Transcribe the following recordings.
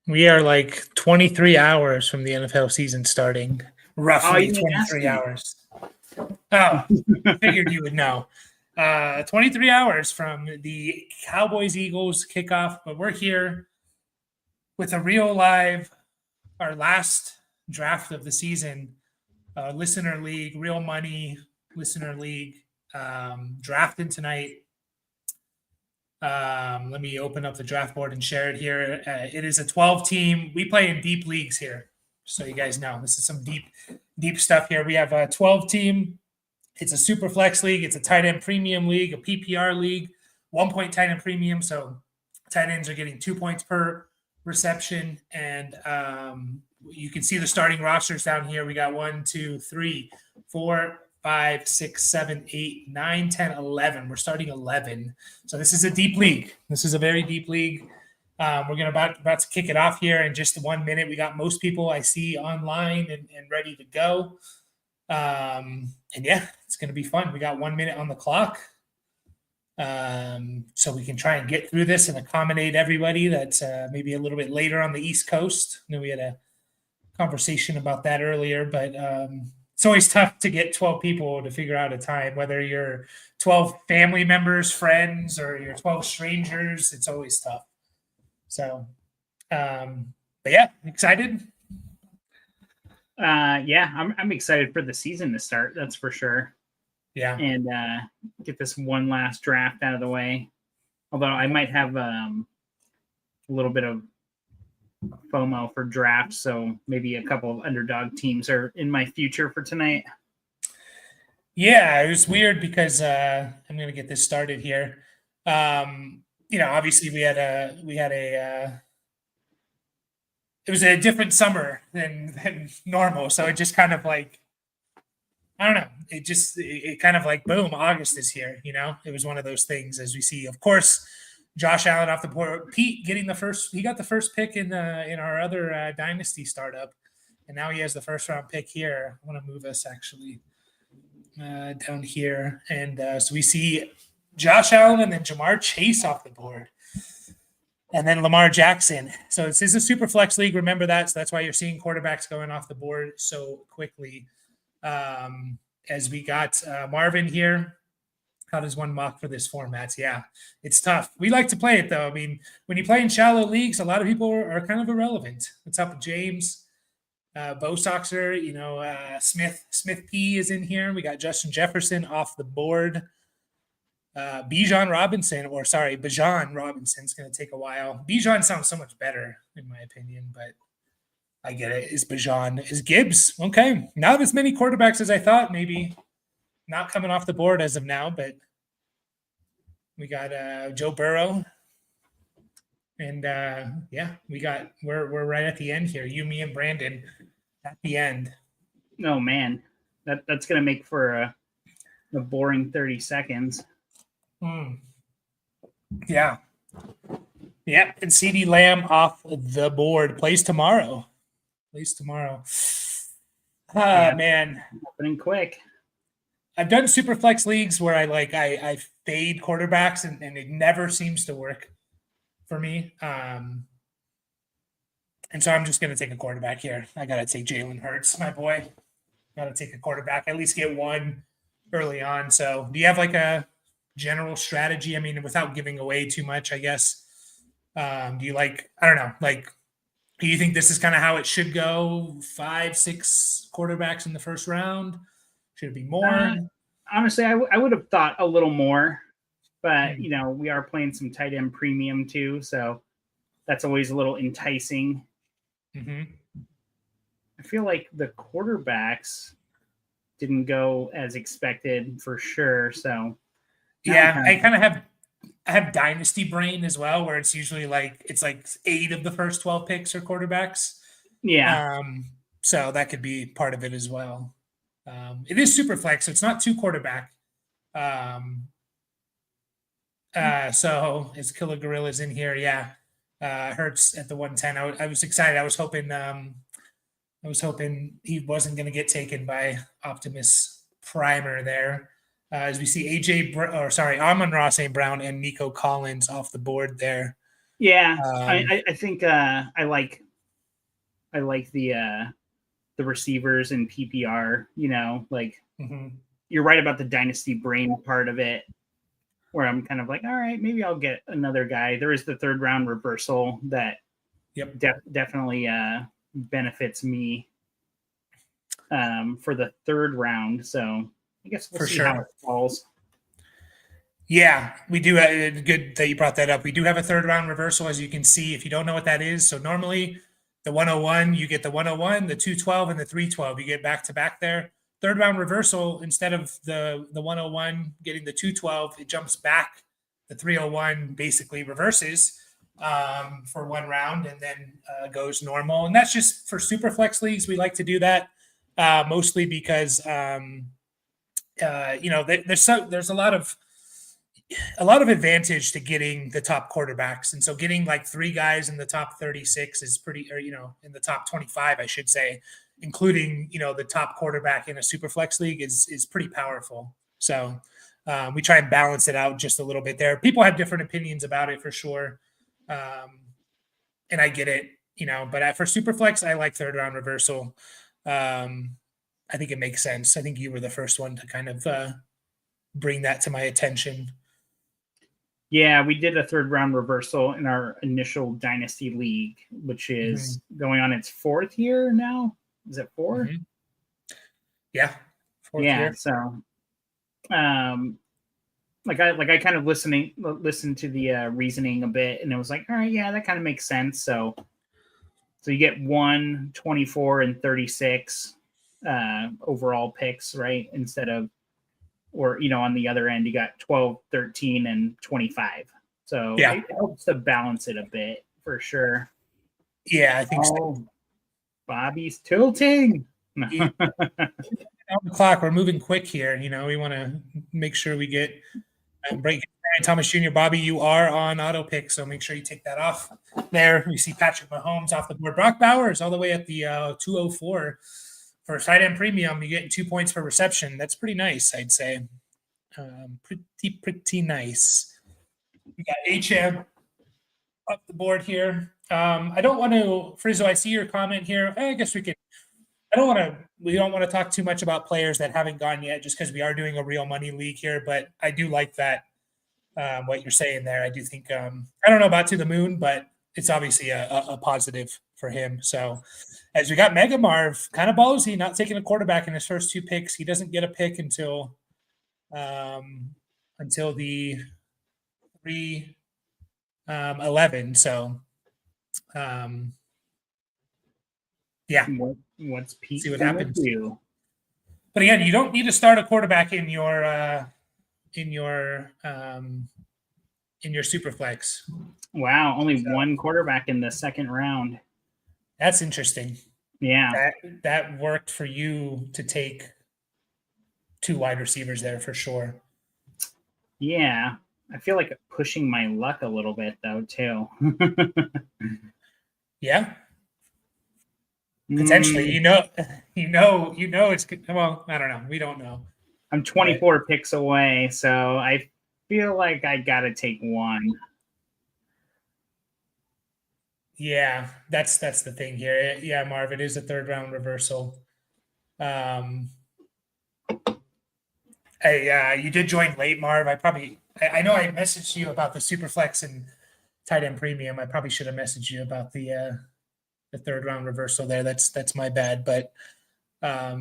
We are like 23 hours from the NFL season starting. Oh, Roughly you didn't ask 23 me. hours. Oh, figured you would know. 23 hours from the Cowboys-Eagles kickoff, but we're here with a real live, our last draft of the season, listener league, real money listener league, drafting tonight. Let me open up the draft board and share it here. It is a 12 team. We play in deep leagues here. So you guys know this is some deep stuff here. We have a 12 team. It's a super flex league. It's a tight end premium league, a PPR league, 1 point tight end premium. So tight ends are getting 2 points per reception. And you can see the starting rosters down here. We got 1, 2, 3, 4, 5, 6, 7, 8, 9, 10, 11. We're starting 11. So this is a deep league. This is a very deep league. We're going about to kick it off here in just 1 minute. We got most people I see online and ready to go. And yeah, it's going to be fun. We got 1 minute on the clock. So we can try and get through this and accommodate everybody that's maybe a little bit later on the East Coast. I know we had a conversation about that earlier, but it's always tough to get 12 people to figure out a time, whether you're 12 family members, friends, or you're 12 strangers. It's always tough. So, but yeah, excited. Yeah, I'm excited for the season to start. That's for sure. Yeah, and get this one last draft out of the way. Although I might have a little bit of FOMO for drafts, so maybe a couple of underdog teams are in my future for tonight. Yeah, it was weird because I'm going to get this started here. Obviously we had a it was a different summer than normal, so it just kind of like, I don't know. It kind of like, boom, August is here. It was one of those things, as we see. Of course, Josh Allen off the board. Pete getting he got the first pick in our other dynasty startup, and now he has the first round pick here. I want to move us actually down here, and so we see Josh Allen and then Jamar Chase off the board, and then Lamar Jackson. So this is a super flex league. Remember that. So that's why you're seeing quarterbacks going off the board so quickly. As we got Marvin here. How does one mock for this format? Yeah, it's tough. We like to play it, though. I mean, when you play in shallow leagues, a lot of people are kind of irrelevant. What's up with James? Bo Soxer, Smith P is in here. We got Justin Jefferson off the board. Bijan Robinson is going to take a while. Bijan sounds so much better, in my opinion, but I get it. Is Bijan? Is Gibbs? Okay. Not as many quarterbacks as I thought, maybe. Not coming off the board as of now, but we got Joe Burrow. And we're right at the end here. You, me, and Brandon at the end. Oh man. That's gonna make for a boring 30 seconds. Yeah. Yep. And CeeDee Lamb off the board. Plays tomorrow. Man. Happening quick. I've done super flex leagues where I fade quarterbacks and it never seems to work for me. And so I'm just going to take a quarterback here. I got to take Jalen Hurts, my boy. Got to take a quarterback, at least get one early on. So do you have like a general strategy? I mean, without giving away too much, I guess. Do you do you think this is kind of how it should go? 5, 6 quarterbacks in the first round? Should it be more? Honestly, I would have thought a little more, but we are playing some tight end premium too, so that's always a little enticing. Mm-hmm. I feel like the quarterbacks didn't go as expected for sure. So yeah, I have dynasty brain as well, where it's usually it's 8 of the first 12 picks are quarterbacks. Yeah. So that could be part of it as well. It is super flex, so it's not 2 quarterback. So it's Killer Gorilla's in here. Yeah. Hurts at the 110. I was excited. I was hoping he wasn't going to get taken by Optimus Primer there. As we see Amon-Ra St. Brown and Nico Collins off the board there. Yeah, Um, I think I like the receivers in PPR. You know, like mhm. you're right about the dynasty brain part of it, where I'm kind of like, all right, maybe I'll get another guy. There is the third round reversal that Yep, definitely benefits me for the third round. So I guess we'll for see how it sure. falls. Yeah, we do. Good that you brought that up. We do have a third round reversal, as you can see. If you don't know what that is, so normally the 101, you get the 101, the 212, and the 312. You get back to back there. Third round reversal, instead of the 101 getting the 212, it jumps back. The 301 basically reverses for one round and then goes normal. And that's just for super flex leagues. We like to do that mostly because there's a lot of advantage to getting the top quarterbacks. And so getting like three guys in the top 36 is pretty, or, in the top 25, I should say, including, the top quarterback in a super flex league is pretty powerful. So we try and balance it out just a little bit there. People have different opinions about it for sure. And I get it, but for super flex, I like third round reversal. I think it makes sense. I think you were the first one to kind of bring that to my attention. Yeah, we did a third round reversal in our initial dynasty league, which is going on its fourth year now. Is it 4? Mm-hmm. Yeah, fourth Yeah. year. So, I kind of listened to the reasoning a bit, and it was like, all right, yeah, that kind of makes sense. So you get 1, 24, and 36 overall picks, right? Instead of, or on the other end you got 12, 13, and 25. So Yeah, it helps to balance it a bit for sure. yeah, I think so. Bobby's tilting. On the clock, we're moving quick here. We want to make sure we get break. Brian Thomas Jr., Bobby, you are on auto pick, so make sure you take that off. There, we see Patrick Mahomes off the board. Brock Bowers all the way at the 204 for tight end premium. You're getting 2 points per reception. That's pretty nice, I'd say. Pretty nice. We got HM up the board here. I don't want to, Frizzo, I see your comment here. I guess we don't want to talk too much about players that haven't gone yet, just because we are doing a real money league here. But I do like that, what you're saying there. I do think, I don't know about to the moon, but it's obviously a positive for him. So as we got Mega Marv, kind of ballsy, not taking a quarterback in his first 2 picks. He doesn't get a pick until the 3-11. So yeah, What's Pete? see what happens. You? But again, you don't need to start a quarterback in your super flex. Wow, only one quarterback in the second round. That's interesting. Yeah, that worked for you to take 2 wide receivers there for sure. Yeah, I feel like pushing my luck a little bit though too. Yeah, potentially. It's good. Well, I don't know. We don't know. I'm 24 picks away, so I feel like I gotta take one. Yeah, that's the thing here. Yeah, Marv, it is a third round reversal. Hey, you did join late, Marv. I know I messaged you about the Superflex and tight end premium. I probably should have messaged you about the third round reversal there. That's my bad. But I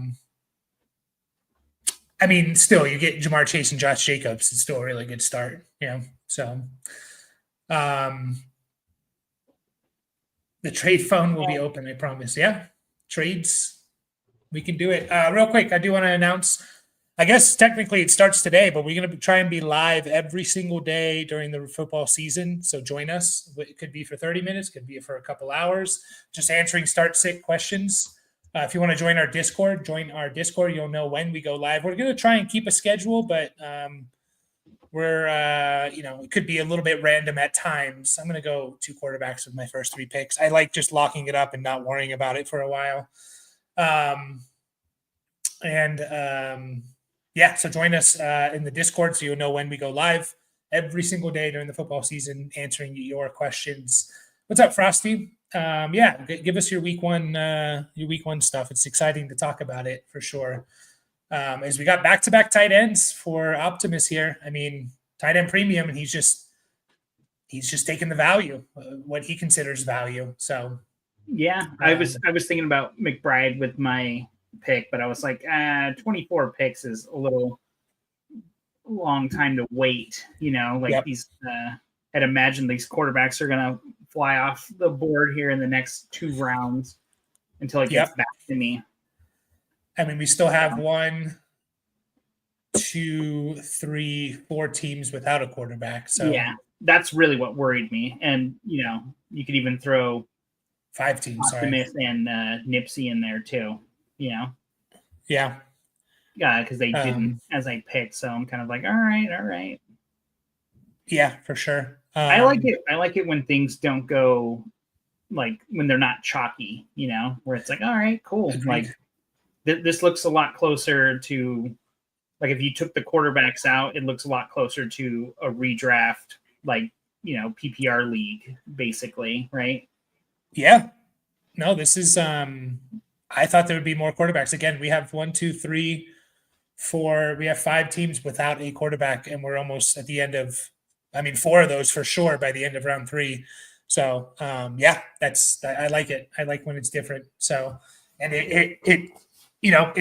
mean, still, you get Jamar Chase and Josh Jacobs. It's still a really good start. So the trade phone will be open, I promise. Yeah, trades, we can do it. Real quick, I do want to announce, I guess technically it starts today, but we're going to try and be live every single day during the football season. So join us. It could be for 30 minutes, could be for a couple hours, just answering start-sit questions. If you want to join our Discord, You'll know when we go live. We're going to try and keep a schedule, but it could be a little bit random at times. I'm going to go 2 quarterbacks with my first 3 picks. I like just locking it up and not worrying about it for a while. So join us in the Discord so you'll know when we go live every single day during the football season, answering your questions. What's up, Frosty? Yeah, give us your week one stuff. It's exciting to talk about it for sure. As we got back-to-back tight ends for Optimus here. I mean, tight end premium, and he's just taking the value, what he considers value. So yeah, I was thinking about McBride with my pick, but I was like, 24 picks is a little long time to wait. Like Yep. these, I'd imagine these quarterbacks are gonna fly off the board here in the next 2 rounds until it gets Yep. back to me. I mean, we still have 1, 2, 3, 4 teams without a quarterback. So yeah, that's really what worried me. And you could even throw 5 teams. Optimus and Nipsey in there too. Yeah. Because they didn't as I picked. So I'm kind of like, all right. Yeah, for sure. I like it. I like it when things don't go like when they're not chalky, where it's like, all right, cool. Agreed. Like this looks a lot closer to, like, if you took the quarterbacks out, it looks a lot closer to a redraft, like, PPR league, basically, right? Yeah. No, this is I thought there would be more quarterbacks. Again, we have 1, 2, 3, 4. We have 5 teams without a quarterback, and we're almost at the end of 4 of those for sure by the end of round 3. So yeah, I like it. I like when it's different. So, and it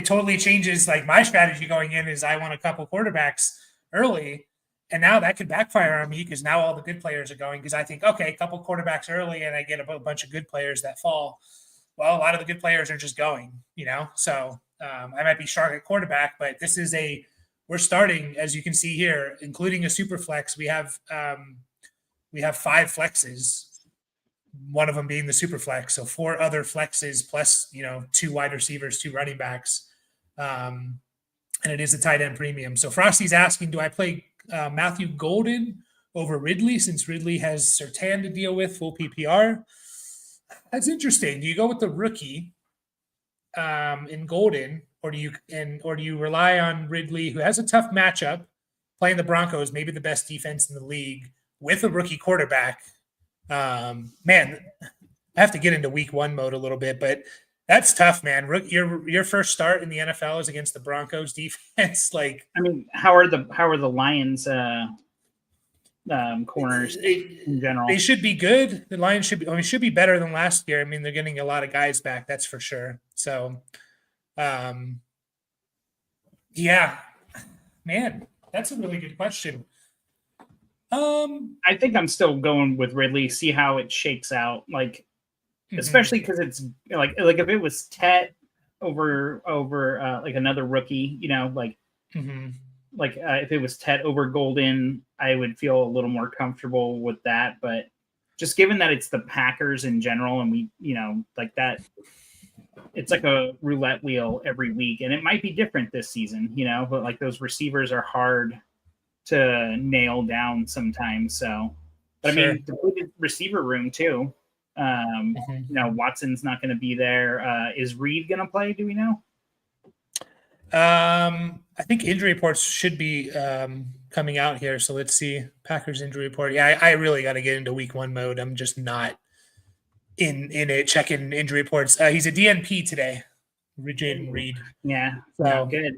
totally changes. Like, my strategy going in is I want a couple quarterbacks early, and now that could backfire on me because now all the good players are going, because I think, okay, a couple quarterbacks early and I get a bunch of good players that fall. Well, a lot of the good players are just going, so I might be strong at quarterback, but we're starting, as you can see here, including a super flex. We have 5 flexes, one of them being the super flex. So 4 other flexes plus, 2 wide receivers, 2 running backs. And it is a tight end premium. So Frosty's asking, do I play Matthew Golden over Ridley, since Ridley has Surtain to deal with, full PPR? That's interesting. Do you go with the rookie in Golden, or do you rely on Ridley, who has a tough matchup, playing the Broncos, maybe the best defense in the league, with a rookie quarterback? Man, I have to get into week 1 mode a little bit, but that's tough, man. Your first start in the NFL is against the Broncos defense. Like, I mean, how are the Lions corners in general? They should be good. The Lions should be better than last year. I mean, they're getting a lot of guys back, that's for sure. So, yeah, man, that's a really good question. I think I'm still going with Ridley. See how it shakes out. Like, especially because it's like if it was Tet over like another rookie, if it was Tet over Golden, I would feel a little more comfortable with that. But just given that it's the Packers in general, and we, like that, it's like a roulette wheel every week, and it might be different this season, but like those receivers are hard to nail down sometimes. So, but Sure. I mean, depleted receiver room too. Watson's not going to be there. Is Reed going to play? Do we know? I think injury reports should be coming out here. So let's see. Packers injury report. Yeah, I really got to get into week 1 mode. I'm just not in it checking injury reports. He's a DNP today, Jaden Reed. Yeah, so good.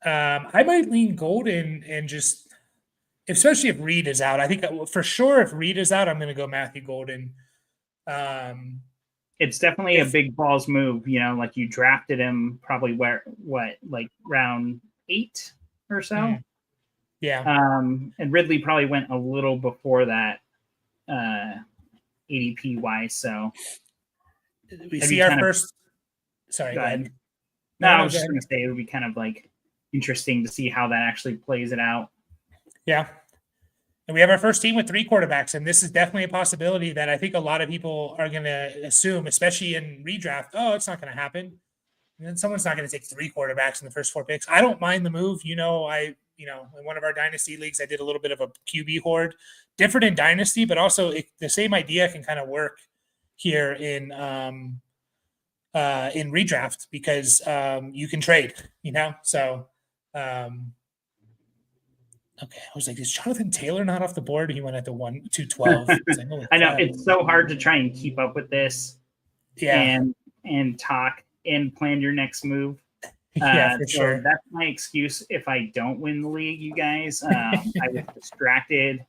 I might lean Golden, and just, especially if Reed is out. I think for sure if Reed is out, I'm going to go Matthew Golden. It's definitely a big balls move. Like you drafted him probably like round 8 or so. Yeah. And Ridley probably went a little before that, ADP wise. So we see our first. Sorry, go ahead. No, I was just going to say it would be kind of like interesting to see how that actually plays it out. Yeah. And we have our first team with 3 quarterbacks, and this is definitely a possibility that I think a lot of people are going to assume, especially in redraft, oh, it's not going to happen. And then someone's not going to take 3 quarterbacks in the first 4 picks. I don't mind the move. In one of our dynasty leagues, I did a little bit of a QB horde, different in dynasty, but also the same idea can kind of work here in redraft, because you can trade, so Okay, I was like, is Jonathan Taylor not off the board? He went at the 212. It's like, holy I know crap. it's so hard to try and keep up with this Yeah, and talk and plan your next move. yeah, for So sure. that's my excuse if I don't win the league, you guys. I was distracted.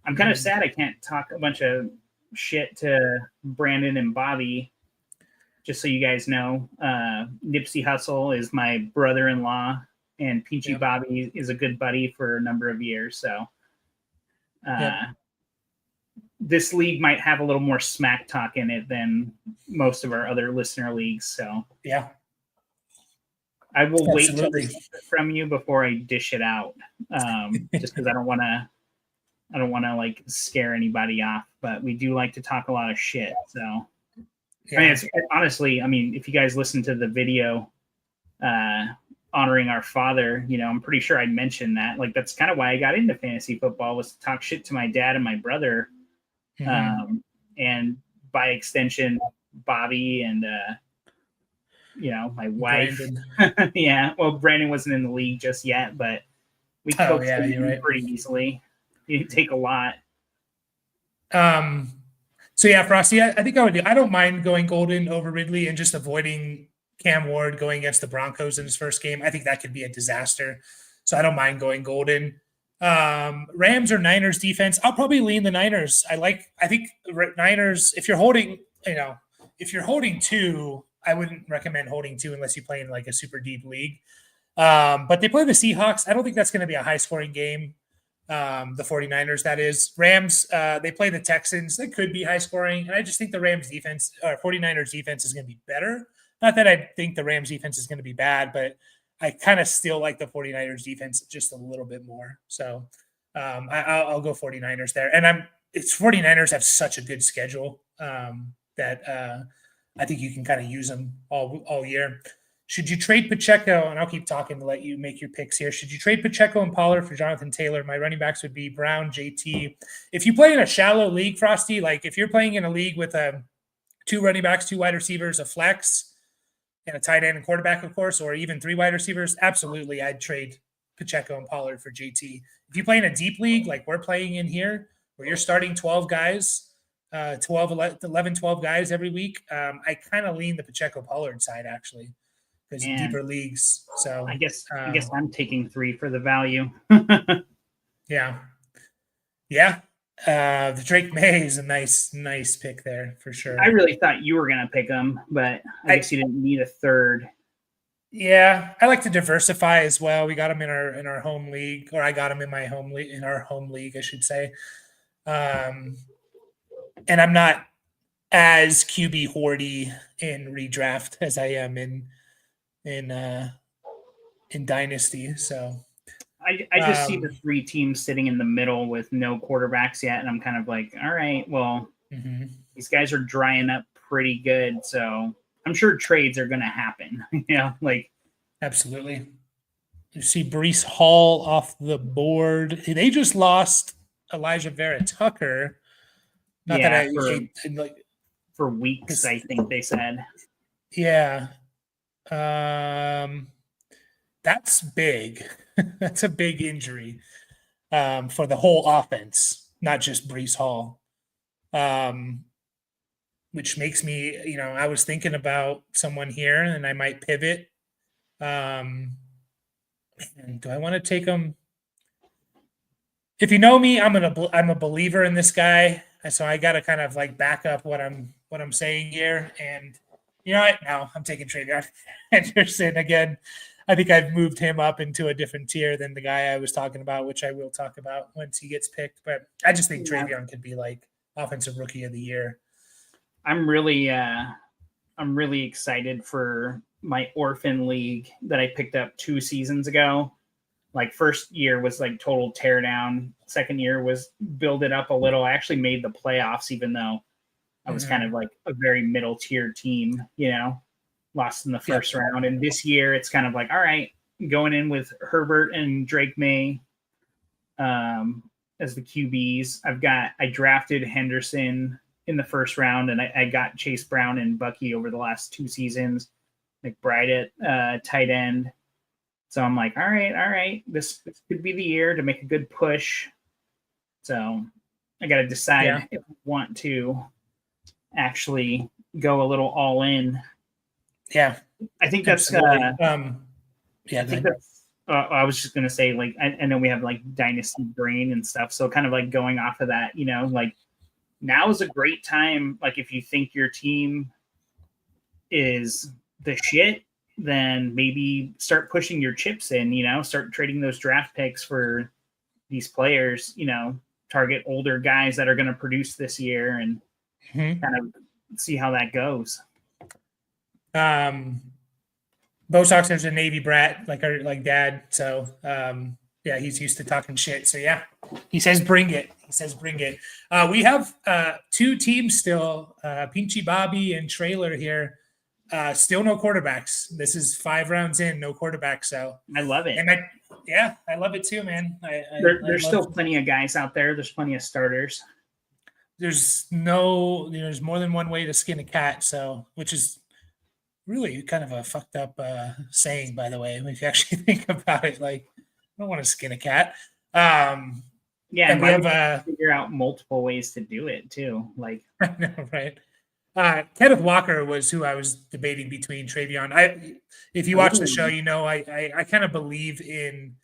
I'm kind of sad I can't talk a bunch of shit to Brandon and Bobby. Just so you guys know, Nipsey Hussle is my brother-in-law, and Peachy Yep. Bobby is a good buddy for a number of years. So Yep. this league might have a little more smack talk in it than most of our other listener leagues. So Yeah, I will wait till absolutely. receive it from you before I dish it out, just because I don't want to like scare anybody off. But we do like to talk a lot of shit. So Yeah. I mean, honestly, I mean, if you guys listen to the video honoring our father, I'm pretty sure I mentioned that. Like, that's kind of why I got into fantasy football, was to talk shit to my dad and my brother, and by extension, Bobby and my wife. Yeah, well, Brandon wasn't in the league just yet, but we coaxed him in pretty easily. It'd take a lot. So yeah, Frosty, I think I don't mind going Golden over Ridley and just avoiding Cam Ward going against the Broncos in his first game. I think that could be a disaster. So I don't mind going Golden. Rams or Niners defense, I'll probably lean the Niners. I think Niners, if you're holding 2, I wouldn't recommend holding 2 unless you play in like a super deep league. But they play the Seahawks. I don't think that's going to be a high scoring game. The 49ers, that is. Rams, they play the Texans. That could be high scoring. And I just think the Rams defense, or 49ers defense, is going to be better. Not that I think the Rams defense is going to be bad, but I kind of still like the 49ers defense just a little bit more. So I'll go 49ers there. And it's 49ers have such a good schedule that I think you can kind of use them all year. Should you trade Pacheco? And I'll keep talking to let you make your picks here. Should you trade Pacheco and Pollard for Jonathan Taylor? My running backs would be Brown, JT. If you play in a shallow league, Frosty, like if you're playing in a league with 2 running backs, 2 wide receivers, a flex, and a tight end and quarterback, of course, or even 3 wide receivers, absolutely, I'd trade Pacheco and Pollard for JT. If you play in a deep league like we're playing in here, where you're starting 12 guys, 11, 12 guys every week, I kind of lean the Pacheco Pollard side, actually, because deeper leagues. So I guess I'm taking 3 for the value. Yeah. The Drake May is a nice pick there for sure. I really thought you were gonna pick him, but I guess you didn't need a third. Yeah, I like to diversify as well. We got him in our home league, or I got him in my home league, in our home league, I should say. And I'm not as QB hoardy in redraft as I am in Dynasty. So I just see the 3 teams sitting in the middle with no quarterbacks yet, and I'm kind of like, all right, well, these guys are drying up pretty good, so I'm sure trades are going to happen. Absolutely. You see Breece Hall off the board. They just lost Elijah Vera Tucker. Not that for weeks, I think they said. Yeah. That's big. That's a big injury for the whole offense, not just Breece Hall. Which makes me, I was thinking about someone here and I might pivot. And do I want to take him? If you know me, I'm a believer in this guy. So I got to kind of like back up what I'm saying here. And you know what? No, I'm taking TreVeyon Henderson again. I think I've moved him up into a different tier than the guy I was talking about, which I will talk about once he gets picked. But I just think TreVeyon could be like offensive rookie of the year. I'm really excited for my orphan league that I picked up 2 seasons ago. Like, first year was like total teardown. Second year was build it up a little. I actually made the playoffs, even though I was kind of like a very middle tier team, lost in the first round. And this year it's kind of like, all right, going in with Herbert and Drake May as the QBs. I drafted Henderson in the first round, and I got Chase Brown and Bucky over the last 2 seasons. McBride at tight end. So I'm like, all right, this could be the year to make a good push. So I got to decide if I want to actually go a little all in. Yeah, I think that's absolutely. I think that's. I was just gonna say, like, I know we have like dynasty brain and stuff, so kind of like going off of that, like now is a great time. Like, if you think your team is the shit, then maybe start pushing your chips in. Start trading those draft picks for these players. Target older guys that are going to produce this year and kind of see how that goes. Bo Soxer's a Navy brat, like dad. So yeah, he's used to talking shit. So yeah, he says bring it. We have 2 teams still, Pinchy Bobby and Trailer here. Still no quarterbacks. This is 5 rounds in, no quarterback. So I love it. And I love it too, man. There's still plenty of guys out there. There's plenty of starters. There's there's more than one way to skin a cat. So, which is really kind of a fucked up saying, by the way, if you actually think about it. Like, I don't want to skin a cat. Yeah, and we have figure out multiple ways to do it too. Like, I know, right? Kenneth Walker was who I was debating between Travion. If you watch the show, I kind of believe in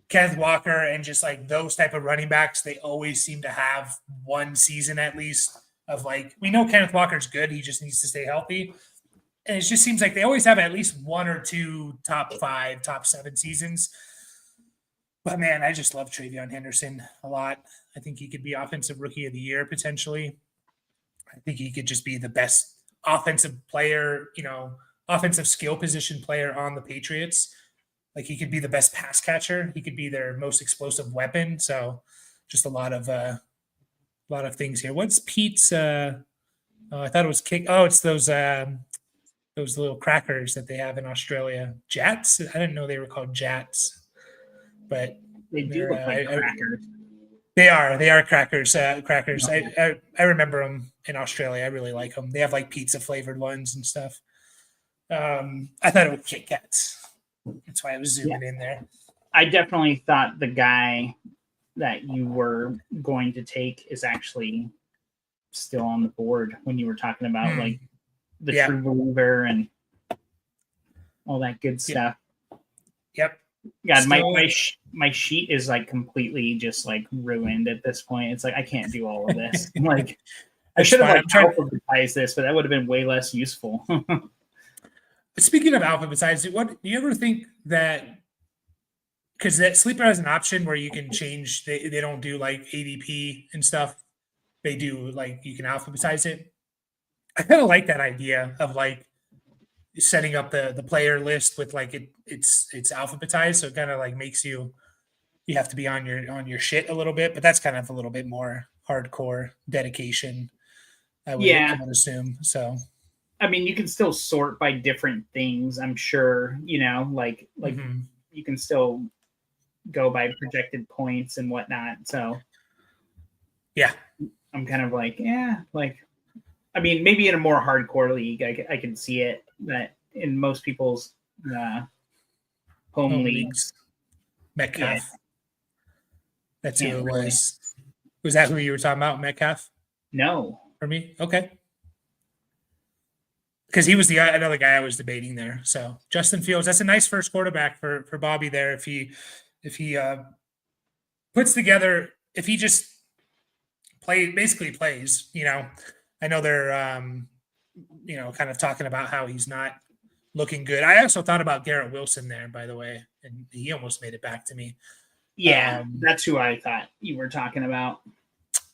Kenneth Walker and just like those type of running backs. They always seem to have one season at least of like, we know Kenneth Walker's good. He just needs to stay healthy. And it just seems like they always have at least 1 or 2 top 5, top 7 seasons. But man, I just love Travion Henderson a lot. I think he could be offensive rookie of the year potentially. I think he could just be the best offensive player, offensive skill position player on the Patriots. Like, he could be the best pass catcher. He could be their most explosive weapon. So just a lot of things here. What's Pete's I thought it was kick. Oh, it's those little crackers that they have in Australia. Jats? I didn't know they were called Jats. But they do look like crackers. They are crackers. Crackers. I remember them in Australia. I really like them. They have like pizza flavored ones and stuff. I thought it was Kit Kats. That's why I was zooming in there. I definitely thought the guy that you were going to take is actually still on the board when you were talking about like the true believer and all that good stuff. Yep. God, my sheet is like completely just like ruined at this point. It's like I can't do all of this. Like, I should have alphabetized this, but that would have been way less useful. Speaking of alphabetized, what do you ever think that? Because that Sleeper has an option where you can change. They don't do like ADP and stuff. They do like you can alphabetize it. I kind of like that idea of like setting up the player list with like it's alphabetized, so it kind of like makes you have to be on your shit a little bit, but that's kind of a little bit more hardcore dedication, I would assume. So I mean, you can still sort by different things, I'm sure, like you can still go by projected points and whatnot. So yeah, I'm kind of like, I mean, maybe in a more hardcore league, I can see it, that in most people's home leagues. Metcalf. Yeah. That's who it was. Was that who you were talking about, Metcalf? No. For me? Okay. Because he was another guy I was debating there. So Justin Fields, that's a nice first quarterback for Bobby there. If he puts together, if he just basically plays, I know they're, kind of talking about how he's not looking good. I also thought about Garrett Wilson there, by the way, and he almost made it back to me. Yeah, that's who I thought you were talking about.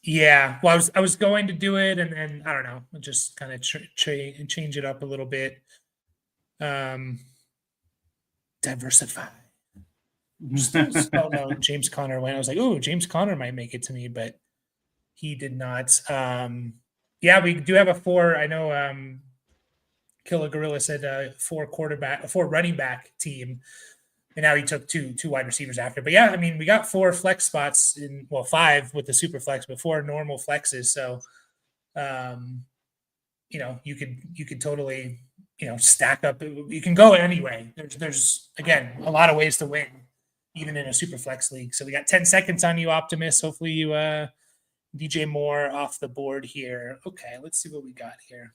Yeah, well, I was going to do it, and I don't know, just kind of change it up a little bit. Diversify. Oh no, James Conner went. I was like, oh, James Conner might make it to me, but he did not. Yeah, we do have a 4. I know Killer Gorilla said 4 running back team, and now he took two wide receivers after. But yeah, I mean, we got 4 flex spots 5 with the super flex, but 4 normal flexes. So, you could totally stack up. You can go anyway. There's again a lot of ways to win, even in a super flex league. So we got 10 seconds on you, Optimus. Hopefully you DJ Moore off the board here. Okay, let's see what we got here.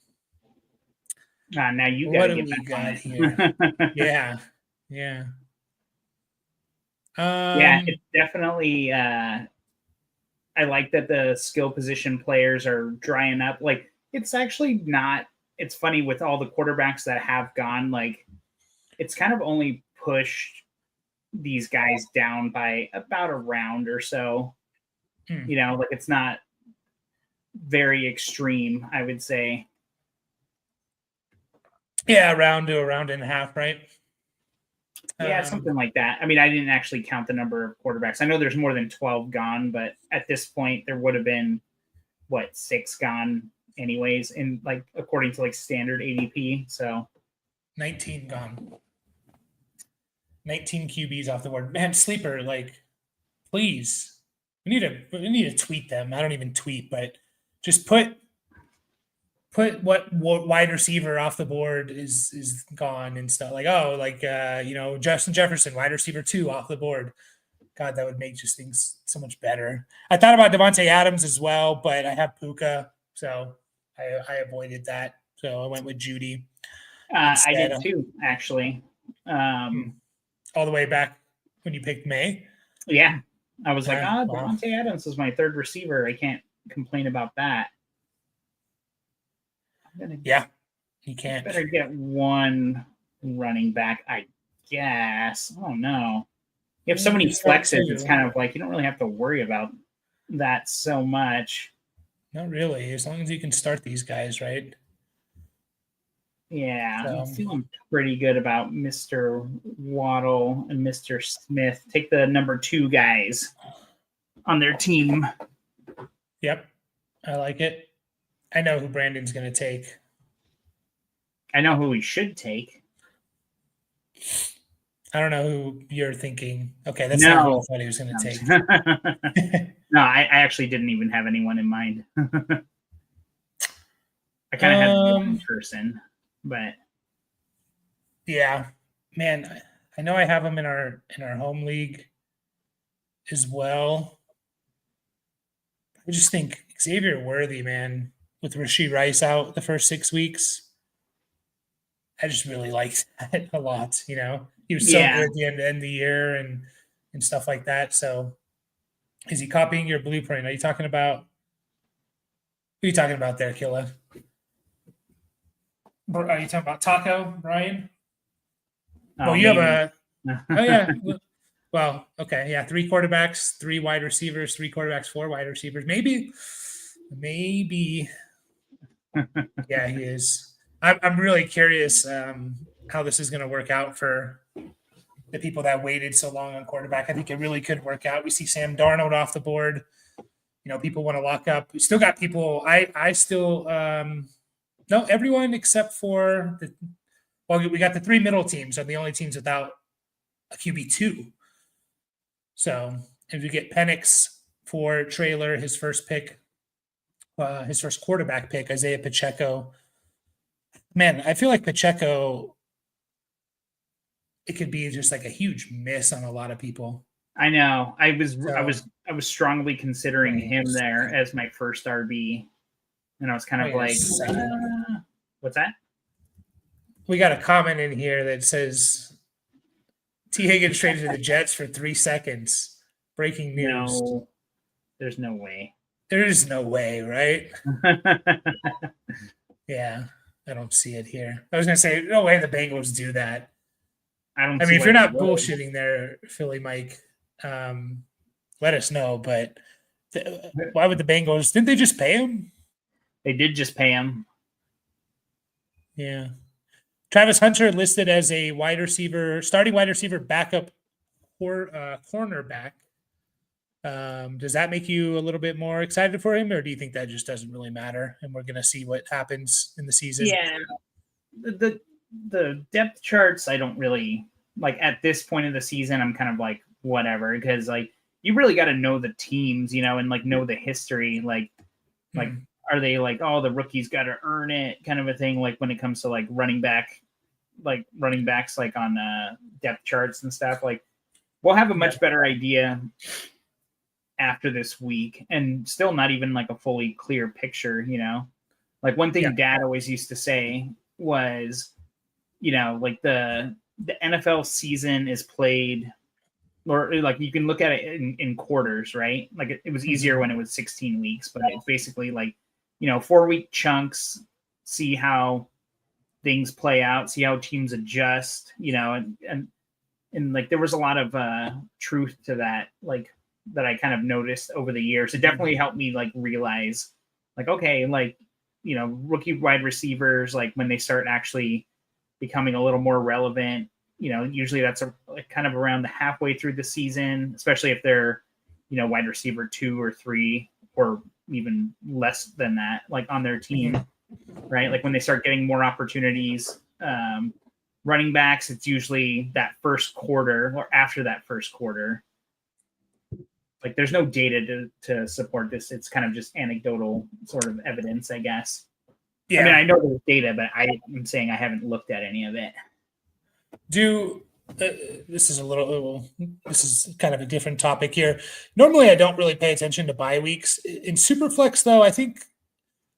Now you What got to do get we back on got it. here? Yeah. Yeah, it's definitely. I like that the skill position players are drying up. Like, it's actually not. It's funny with all the quarterbacks that have gone. Like, it's kind of only pushed these guys down by about a round or so. Like it's not very extreme, I would say. Yeah, a round and a half, right? Yeah, something like that. I mean, I didn't actually count the number of quarterbacks. I know there's more than 12 gone, but at this point, there would have been, 6 gone anyways, in like according to like standard ADP. So 19 gone. 19 QBs off the board. Man, sleeper, like, please. We need to tweet them. I don't even tweet, but just put what wide receiver off the board is gone and stuff. Like, Justin Jefferson, wide receiver 2 off the board. God, that would make just things so much better. I thought about Devontae Adams as well, but I have Puka, so I avoided that. So I went with Judy. I did too, actually. All the way back when you picked May. Yeah, I was like, wow. Devontae Adams is my third receiver. I can't complain about that. You can't. Better get one running back, I guess. Oh no. You have so many flexes, it's kind of like you don't really have to worry about that so much. Not really, as long as you can start these guys, right? Yeah, I'm feeling pretty good about Mr. Waddle and Mr. Smith. Take the number 2 guys on their team. Yep, I like it. I know who Brandon's going to take. I know who we should take. I don't know who you're thinking. Okay, that's not who I thought he was going to take. No, I actually didn't even have anyone in mind. I kind of had one person, but yeah, man, I know I have him in our home league as well. I just think Xavier Worthy, man, with Rashee Rice out the first 6 weeks, I just really liked that a lot. He was so good at the end of the year and stuff like that. So, is he copying your blueprint? Are you talking about? Who are you talking about there, Killa? Are you talking about Taco, Brian? Well, you maybe. Have a. Oh yeah. Well, okay, yeah. 3 quarterbacks, 3 wide receivers, 3 quarterbacks, 4 wide receivers. Maybe. Yeah, he is. I'm really curious how this is going to work out for the people that waited so long on quarterback. I think it really could work out. We see Sam Darnold off the board. People want to lock up. We still got people. I still no, everyone except for we got the 3 middle teams are the only teams without a QB2. So if we get Penix for Trailer, his first pick, his first quarterback pick, Isaiah Pacheco. Man, I feel like Pacheco, it could be just like a huge miss on a lot of people. I know. I was strongly considering him there as my first RB, and I was kind of what's that? We got a comment in here that says T. Higgins traded to the Jets for 3 seconds. Breaking news. No, there's no way. There is no way, right? Yeah. I don't see it here. I was going to say, no way the Bengals do that. I mean, if you're not bullshitting there, Philly Mike, let us know. But why would the Bengals? Didn't they just pay him? They did just pay him. Yeah. Travis Hunter listed as a starting wide receiver, backup cornerback. Does that make you a little bit more excited for him, or do you think that just doesn't really matter and we're going to see what happens in the season? Yeah, the depth charts, I don't really like at this point of the season. I'm kind of like whatever, because like you really got to know the teams, and like know the history. Like are they like, oh, the rookie's got to earn it kind of a thing? Like when it comes to like running backs, like on depth charts and stuff, like we'll have a much better idea after this week, and still not even like a fully clear picture, like one thing Dad always used to say was, like the NFL season is played, or like you can look at it in quarters, right? Like it was easier when it was 16 weeks, but it's basically like, 4-week chunks, see how things play out, see how teams adjust, and like there was a lot of truth to that, like that I kind of noticed over the years. It definitely helped me like realize like, okay, like, rookie wide receivers, like when they start actually becoming a little more relevant, usually that's kind of around the halfway through the season, especially if they're, wide receiver 2 or 3, or even less than that, like on their team, right? Like when they start getting more opportunities. Running backs, it's usually that first quarter or after that first quarter. Like there's no data to support this. It's kind of just anecdotal sort of evidence, I guess. Yeah. I mean, I know there's data, but I'm saying I haven't looked at any of it. This is kind of a different topic here. Normally, I don't really pay attention to bye weeks. In Superflex, though, I think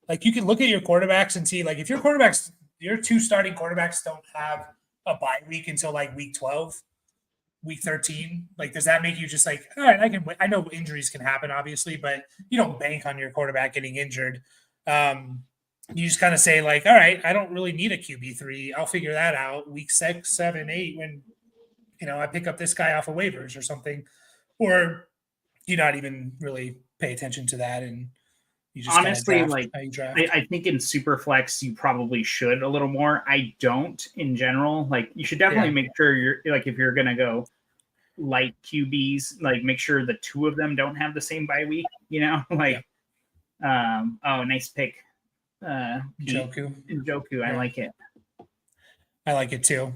like you can look at your quarterbacks and see like if your 2 starting quarterbacks don't have a bye week until like week 12, week 13, like does that make you just like, all right, I know injuries can happen obviously, but you don't bank on your quarterback getting injured. You just kind of say like, all right, I don't really need a QB3. I'll figure that out week 6, 7, 8 when I pick up this guy off of waivers or something, or you not even really pay attention to that and you just honestly like I think in Superflex you probably should a little more. I don't in general. Like you should definitely make sure you're like, if you're gonna go light QBs, like make sure the 2 of them don't have the same bye week, like oh, nice pick. Njoku. I like it. I like it too.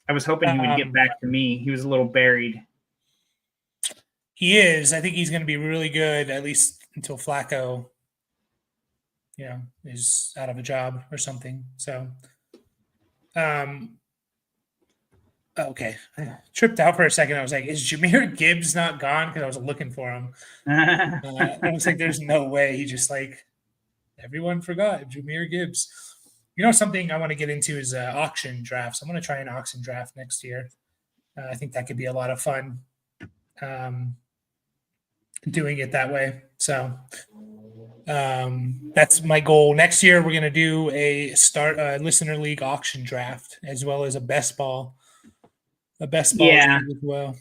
I was hoping he would get back to me. He was a little buried. He is. I think he's going to be really good, at least until Flacco, is out of a job or something. So, okay. I tripped out for a second. I was like, is Jahmyr Gibbs not gone? Because I was looking for him. I was like, there's no way. He just like, everyone forgot Jahmyr Gibbs. Something I want to get into is auction drafts. I'm going to try an auction draft next year. I think that could be a lot of fun doing it that way. So that's my goal. Next year, we're going to do a listener league auction draft as well as a best ball. A best ball league as well.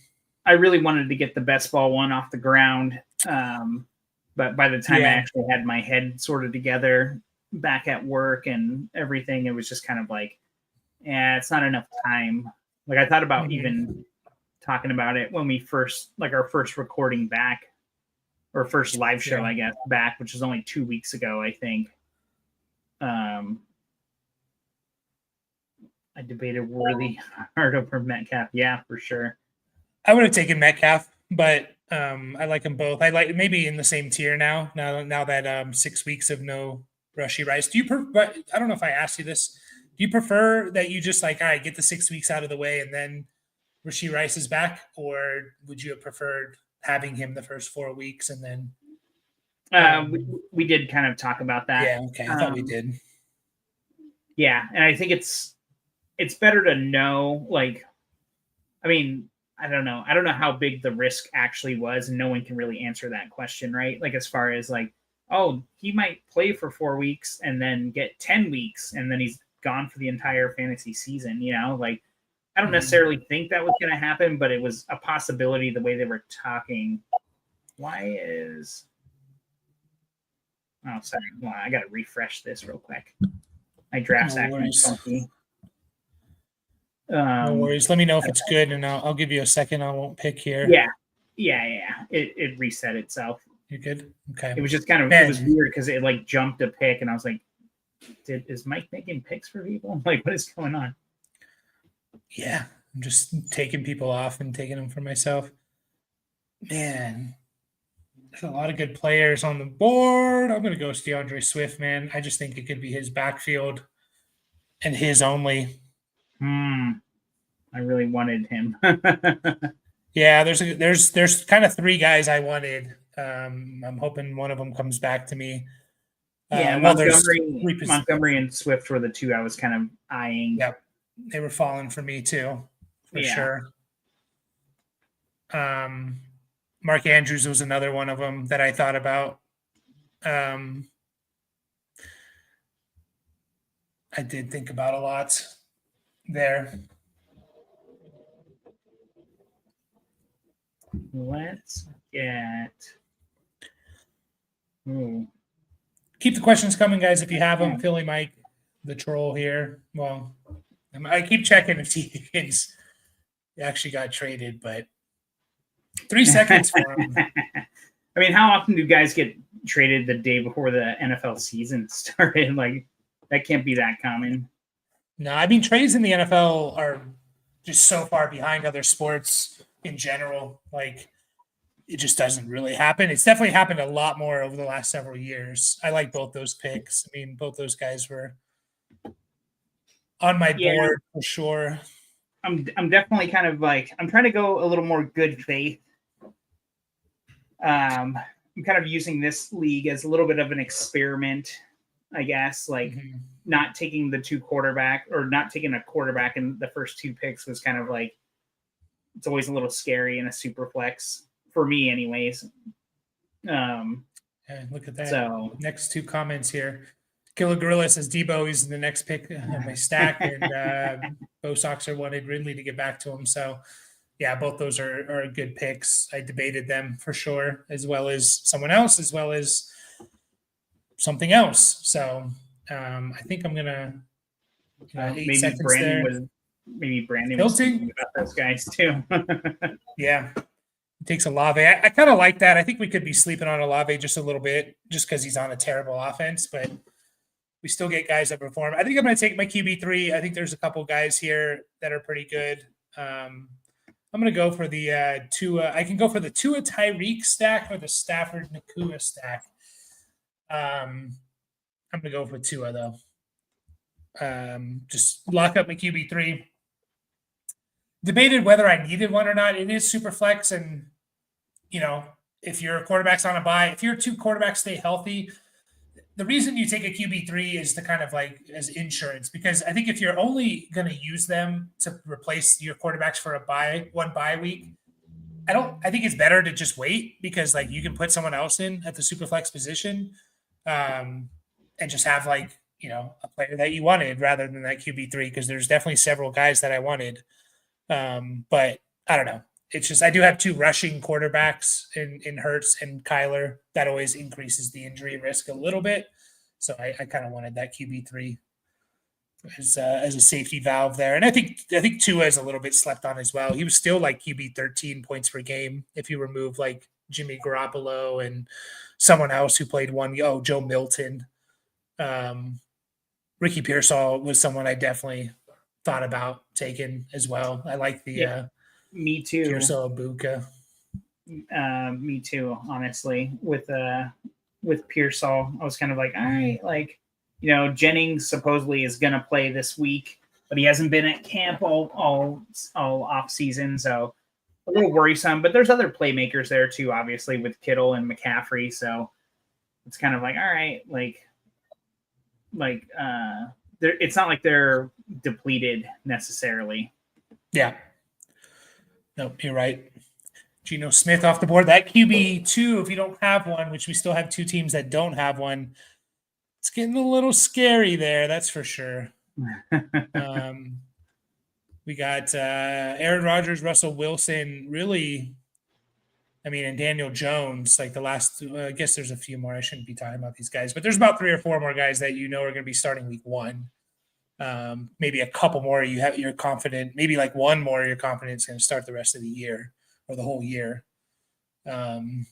I really wanted to get the best ball one off the ground. But by the time I actually had my head sorted together back at work and everything, it was just kind of like, it's not enough time. Like I thought about even talking about it when we first, like our first recording back, or first live show, I guess, back, which was only 2 weeks ago, I think. I debated Worthy hard over Metcalf. Yeah, for sure. I would have taken Metcalf, but I like them both. I like maybe in the same tier now that 6 weeks of no Rashee Rice. But I don't know if I asked you this. Do you prefer that you just like, all right, get the 6 weeks out of the way and then Rashee Rice is back, or would you have preferred having him the first 4 weeks and then? We did kind of talk about that. Yeah, okay. I thought we did. Yeah, and I think it's better to know. Like, I mean, I don't know how big the risk actually was, and no one can really answer that question, right? Like as far as like, oh, he might play for 4 weeks and then get 10 weeks and then he's gone for the entire fantasy season, like I don't necessarily think that was going to happen, but it was a possibility the way they were talking. Why is... Oh, sorry. Well, I got to refresh this real quick. My draft's actually funky. No worries. Let me know if it's good, and I'll give you a second. I won't pick here. Yeah. It reset itself. You're good? Okay. It was just kind of it was weird because it like jumped a pick, and I was like, is Mike making picks for people? Like, what is going on? Yeah, I'm just taking people off and taking them for myself. Man, There's a lot of good players on the board. I'm going to go with DeAndre Swift, man. I just think it could be his backfield and his only. I really wanted him. Yeah, there's kind of three guys I wanted. I'm hoping one of them comes back to me. Yeah, Montgomery and Swift were the two I was kind of eyeing. Yep, they were falling for me too, for sure. Mark Andrews was another one of them that I thought about. I did think about a lot there. Let's get. Ooh. Keep the questions coming, guys, if you have them. Philly Mike, the troll here. Well, I keep checking if T. Higgins actually got traded, but 3 seconds for him. I mean, how often do guys get traded the day before the NFL season started? Like, that can't be that common. No, I mean, trades in the NFL are just so far behind other sports in general. Like, it just doesn't really happen. It's definitely happened a lot more over the last several years. I like both those picks. I mean, both those guys were on my board for sure. I'm definitely kind of like, I'm trying to go a little more good faith. I'm kind of using this league as a little bit of an experiment, I guess. Like, not taking the two quarterback or not taking a quarterback in the first two picks was kind of like, it's always a little scary in a super flex for me anyways. Yeah, look at that. So next two comments here. Killer Gorilla says Debo is the next pick of my stack, and Bo Soxer wanted Ridley to get back to him. So yeah, both those are good picks. I debated them for sure, as well as someone else, as well as something else. So I think I'm gonna 8 maybe seconds Brandon there. was thinking about those guys too. Yeah. It takes Olave. I kind of like that. I think we could be sleeping on Olave just a little bit, just because he's on a terrible offense, but we still get guys that perform. I think I'm going to take my QB3. I think there's a couple guys here that are pretty good. I'm going to go for the Tua. I can go for the Tua Tyreek stack or the Stafford Nakua stack. I'm going to go for Tua, though. Just lock up my QB3. Debated whether I needed one or not. It is super flex, and if your quarterback's on a bye, if your two quarterbacks stay healthy, the reason you take a QB3 is to kind of like as insurance, because I think if you're only going to use them to replace your quarterbacks for one bye week, I think it's better to just wait, because like you can put someone else in at the super flex position, and just have like a player that you wanted rather than that QB3, because there's definitely several guys that I wanted. But I don't know. It's just I do have two rushing quarterbacks in Hurts and Kyler. That always increases the injury risk a little bit. So I kind of wanted that QB3 as a safety valve there. And I think Tua is a little bit slept on as well. He was still like QB 13 points per game if you remove like Jimmy Garoppolo and someone else who played Joe Milton. Ricky Pearsall was someone I definitely thought about taking as well. I like the me too. Pearsall Abuka. Me too, honestly. With Pearsall, I was kind of like, all right, like, Jennings supposedly is gonna play this week, but he hasn't been at camp all off season, so a little worrisome. But there's other playmakers there too, obviously, with Kittle and McCaffrey. So it's kind of like, all right, it's not like they're depleted necessarily. Yeah. Nope, you're right. Geno Smith off the board. That QB2, if you don't have one, which we still have two teams that don't have one, it's getting a little scary there, that's for sure. We got Aaron Rodgers, Russell Wilson, really, and Daniel Jones, like the last, I guess there's a few more. I shouldn't be talking about these guys, but there's about 3 or 4 more guys that are going to be starting week 1. Maybe a couple more you're confident, maybe like one more you're confident is going to start the rest of the year or the whole year. But I'm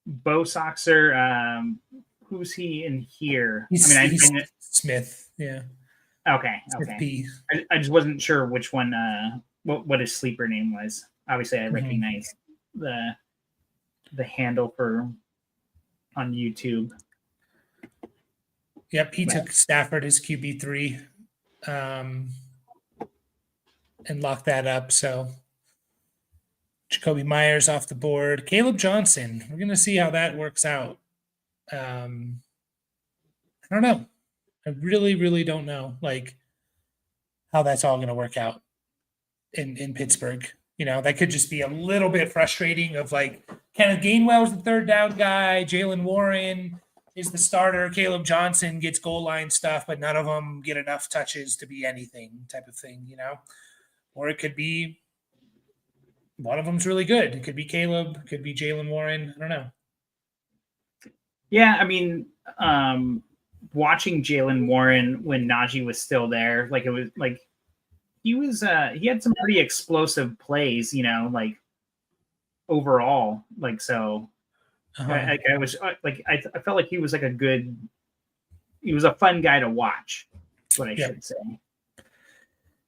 Bo Soxer. Who's he in here? He's Smith. Yeah. Okay. Smith Okay. P. I just wasn't sure which one. What his sleeper name was. obviously I Mhm. recognize the handle for on YouTube. Yep, he But took Stafford as QB3, and locked that up. So Jacoby Myers off the board. Caleb Johnson. We're gonna see how that works out. I don't know. I really, really don't know like how that's all gonna work out in Pittsburgh. That could just be a little bit frustrating of like Kenneth Gainwell's the third down guy, Jalen Warren is the starter, Caleb Johnson gets goal line stuff, but none of them get enough touches to be anything type of thing. Or it could be one of them's really good. It could be Caleb, it could be Jalen Warren. I don't know. yeah, I mean, watching Jalen Warren when Najee was still there, like it was like he had some pretty explosive plays, like overall, like so. Uh-huh. I was like I felt like he was like he was a fun guy to watch. That's what I Yeah. should say.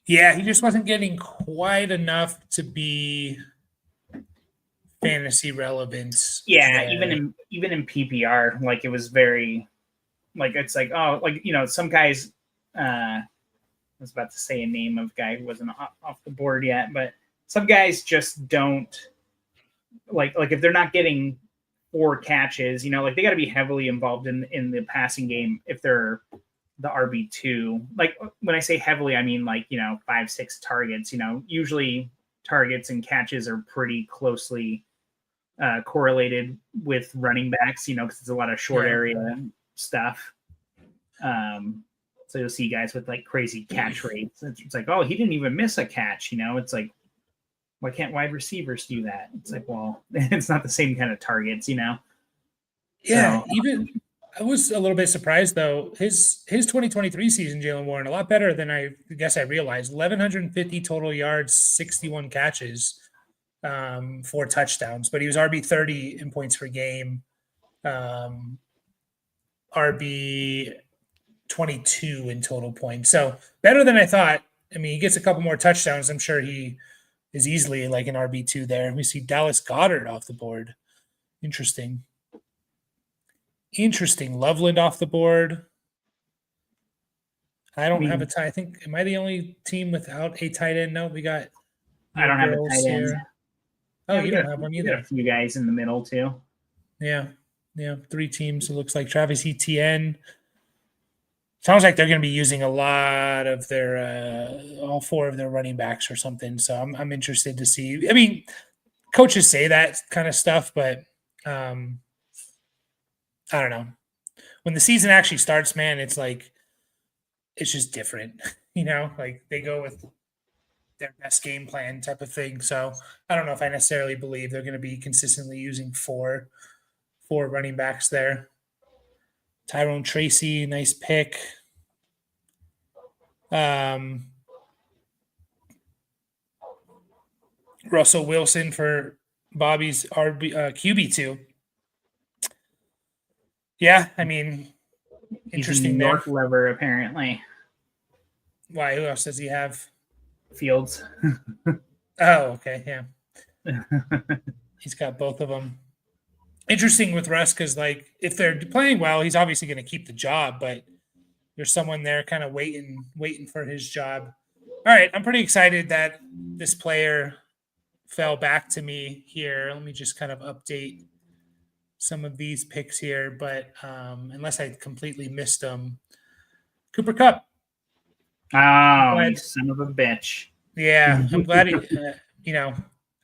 Yeah, he just wasn't getting quite enough to be fantasy relevant. Yeah, there. even in PPR, like it was very like it's like oh like some guys. I was about to say a name of a guy who wasn't off the board yet, but some guys just don't like if they're not getting 4 catches, like they got to be heavily involved in the passing game if they're the RB2. Like when I say heavily, I mean like 5-6 targets. Usually targets and catches are pretty closely correlated with running backs. Because it's a lot of short area stuff. So you'll see guys with like crazy catch rates. It's like, oh, he didn't even miss a catch. It's like, why can't wide receivers do that? It's like, well, it's not the same kind of targets. Yeah, So, even I was a little bit surprised though. His 2023 season, Jalen Warren, a lot better than I guess I realized. 1,150 total yards, 61 catches, 4 touchdowns. But he was RB30 in points per game, RB 22 in total points. So better than I thought. I mean, he gets a couple more touchdowns. I'm sure he is easily like an RB2 there. We see Dallas Goedert off the board. Interesting. Loveland off the board. I don't have a tie. I think, am I the only team without a tight end? No, we got. I don't have a tight end. Here. Oh, you don't have one either. We got a few guys in the middle too. Yeah. 3 teams. It looks like Travis Etienne. Sounds like they're going to be using a lot of their all 4 of their running backs or something. So I'm interested to see. I mean, coaches say that kind of stuff, but I don't know. When the season actually starts, man, it's like it's just different. Like they go with their best game plan type of thing. So I don't know if I necessarily believe they're going to be consistently using four running backs there. Tyrone Tracy, nice pick. Russell Wilson for Bobby's QB2. Yeah, I mean, interesting there. North lever apparently. Why? Who else does he have? Fields. Oh, okay, yeah. He's got both of them. Interesting with Russ because, like, if they're playing well, he's obviously going to keep the job, but there's someone there kind of waiting for his job. All right, I'm pretty excited that this player fell back to me here. Let me just kind of update some of these picks here, but unless I completely missed them, Cooper Kupp. Oh, you son of a bitch! Yeah, I'm glad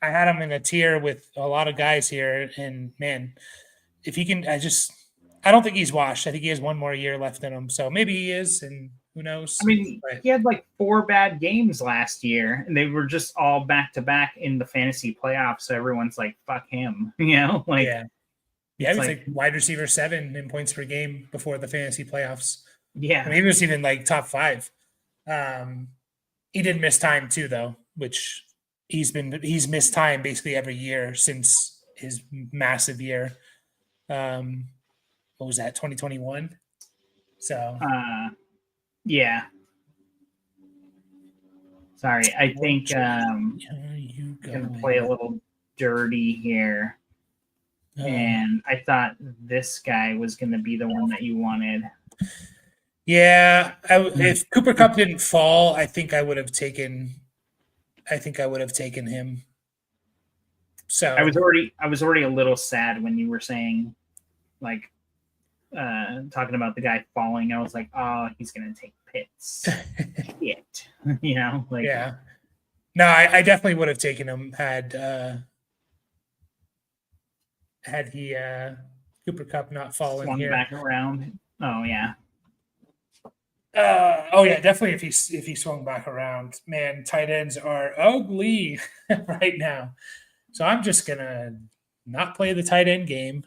I had him in a tier with a lot of guys here, and man, if he can, I don't think he's washed. I think he has one more year left in him, so maybe he is, and who knows? I mean, he had like 4 bad games last year, and they were just all back to back in the fantasy playoffs. So everyone's like, "Fuck him," like yeah, he was like wide receiver 7 in points per game before the fantasy playoffs. Yeah, I mean, he was even like top 5. He did miss time too, though, which he's missed time basically every year since his massive year. What was that, 2021? So yeah. Sorry, I think You gonna play a little dirty here. And I thought this guy was going to be the one that you wanted. Yeah, if Cooper Cup didn't fall, I think I would have taken. I think I would have taken him. So I was already a little sad when you were saying, like, talking about the guy falling. I was like, oh, he's going to take Pitts. Shit, like yeah. No, I definitely would have taken him had he Cooper Cup not fallen swung here. back around. Oh yeah. Oh yeah, definitely. If he swung back around, man, tight ends are ugly right now. So I'm just gonna not play the tight end game,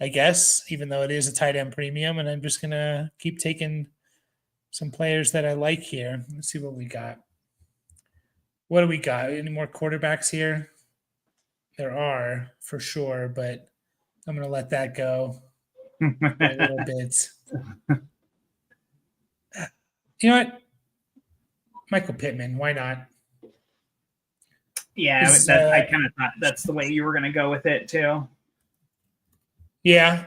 I guess, even though it is a tight end premium, and I'm just gonna keep taking some players that I like here. Let's see what we got. What do we got? Any more quarterbacks here? There are for sure, but I'm gonna let that go for a little bit. You know what? Michael Pittman, why not? Yeah, I kind of thought that's the way you were going to go with it too. Yeah.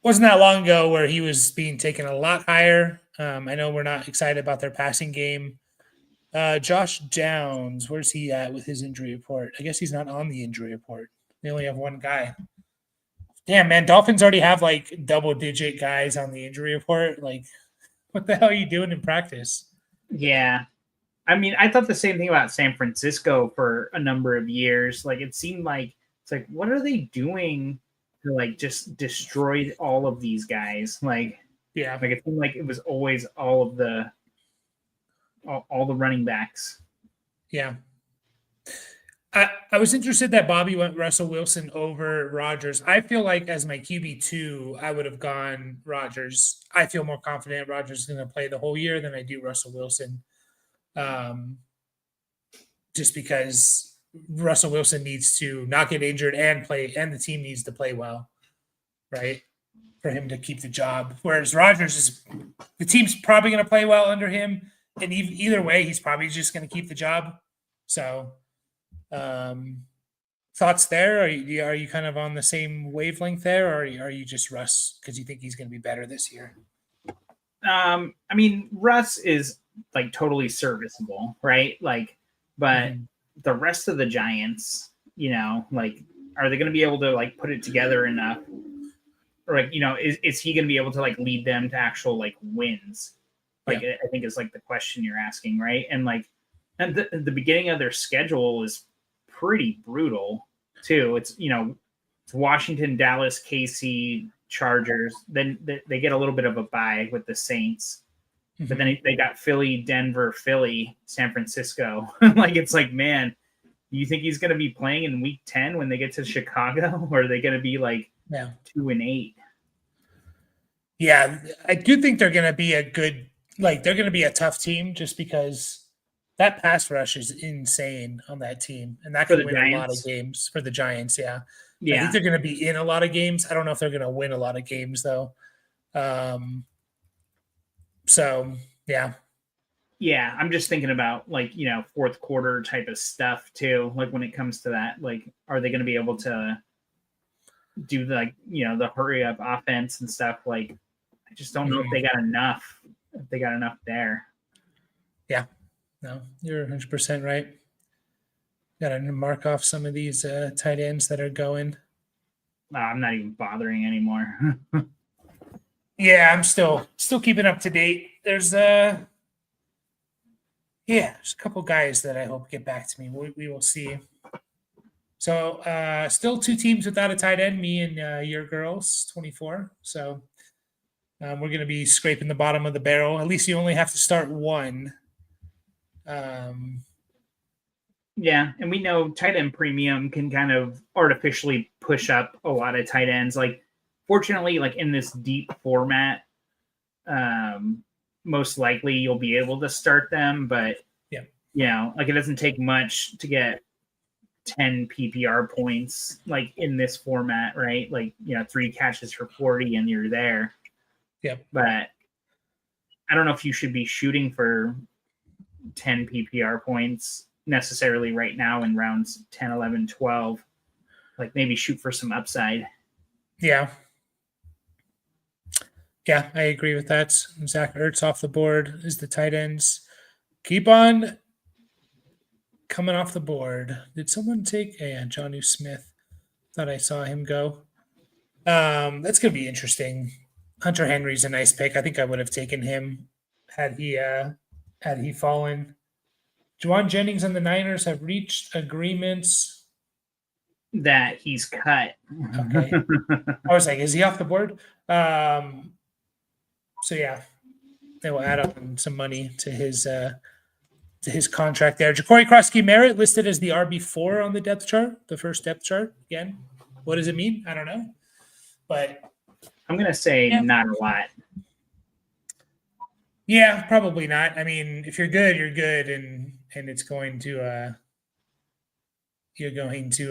Wasn't that long ago where he was being taken a lot higher. I know we're not excited about their passing game. Josh Downs, where's he at with his injury report? I guess he's not on the injury report. They only have one guy. Damn, man, Dolphins already have like double-digit guys on the injury report. Like, what the hell are you doing in practice? Yeah. I mean, I thought the same thing about San Francisco for a number of years. Like, it seemed like it's like, what are they doing to like just destroy all of these guys? Like, Yeah, like it seemed like it was always all the running backs. yeah. I was interested that Bobby went Russell Wilson over Rodgers. I feel like as my QB2, I would have gone Rodgers. I feel more confident Rodgers is going to play the whole year than I do Russell Wilson. Just because Russell Wilson needs to not get injured and play, and the team needs to play well, right? For him to keep the job. Whereas Rodgers the team's probably going to play well under him. And either way, he's probably just going to keep the job. So, thoughts there? Are you kind of on the same wavelength there, or are you just Russ because you think he's going to be better this year? I mean, Russ is like totally serviceable, right? Like, but the rest of the Giants, like, are they going to be able to like put it together enough? Or like, is he going to be able to like lead them to actual like wins? Like, yeah. I think is like the question you're asking, right? And like, and the beginning of their schedule is pretty brutal too. It's it's Washington, Dallas, KC, Chargers. Then they get a little bit of a bye with the Saints, but then they got Philly, Denver, Philly, San Francisco. Like, it's like, man, you think he's going to be playing in Week 10 when they get to Chicago, or are they going to be like 2-8? Yeah, I do think they're going to be they're going to be a tough team just because that pass rush is insane on that team, and that could win a lot of games for the Giants. Yeah. I think they're going to be in a lot of games. I don't know if they're going to win a lot of games though. So yeah. Yeah, I'm just thinking about like, fourth quarter type of stuff too. Like, when it comes to that, like, are they going to be able to do the hurry up offense and stuff? Like, I just don't know if they got enough. If they got enough there. Yeah. No, you're 100% right. Got to mark off some of these tight ends that are going. I'm not even bothering anymore. Yeah, I'm still keeping up to date. There's there's a couple guys that I hope get back to me. We will see. So still two teams without a tight end, me and your girls, 24. So we're going to be scraping the bottom of the barrel. At least you only have to start one. Yeah, and we know tight end premium can kind of artificially push up a lot of tight ends. Like, fortunately, like in this deep format, most likely you'll be able to start them. But like, it doesn't take much to get 10 PPR points, like in this format, right? Like, 3 catches for 40 and you're there. Yeah. But I don't know if you should be shooting for 10 PPR points necessarily right now in rounds 10, 11, 12. Like maybe shoot for some upside. Yeah. Yeah, I agree with that. Zach Ertz off the board is the tight ends. Keep on coming off the board. Did someone take Jonnu Smith? Thought I saw him go. That's gonna be interesting. Hunter Henry's a nice pick. I think I would have taken him had he fallen. Juwan Jennings and the Niners have reached agreements. That he's cut. Okay. I was like, is he off the board? So yeah, they will add on some money to his contract there. Ja'Cory Krosky-Merritt listed as the RB4 on the depth chart, the first depth chart. Again, what does it mean? I don't know, but I'm gonna say not a lot. Yeah, probably not. I mean, if you're good, you're good, and it's going to you're going to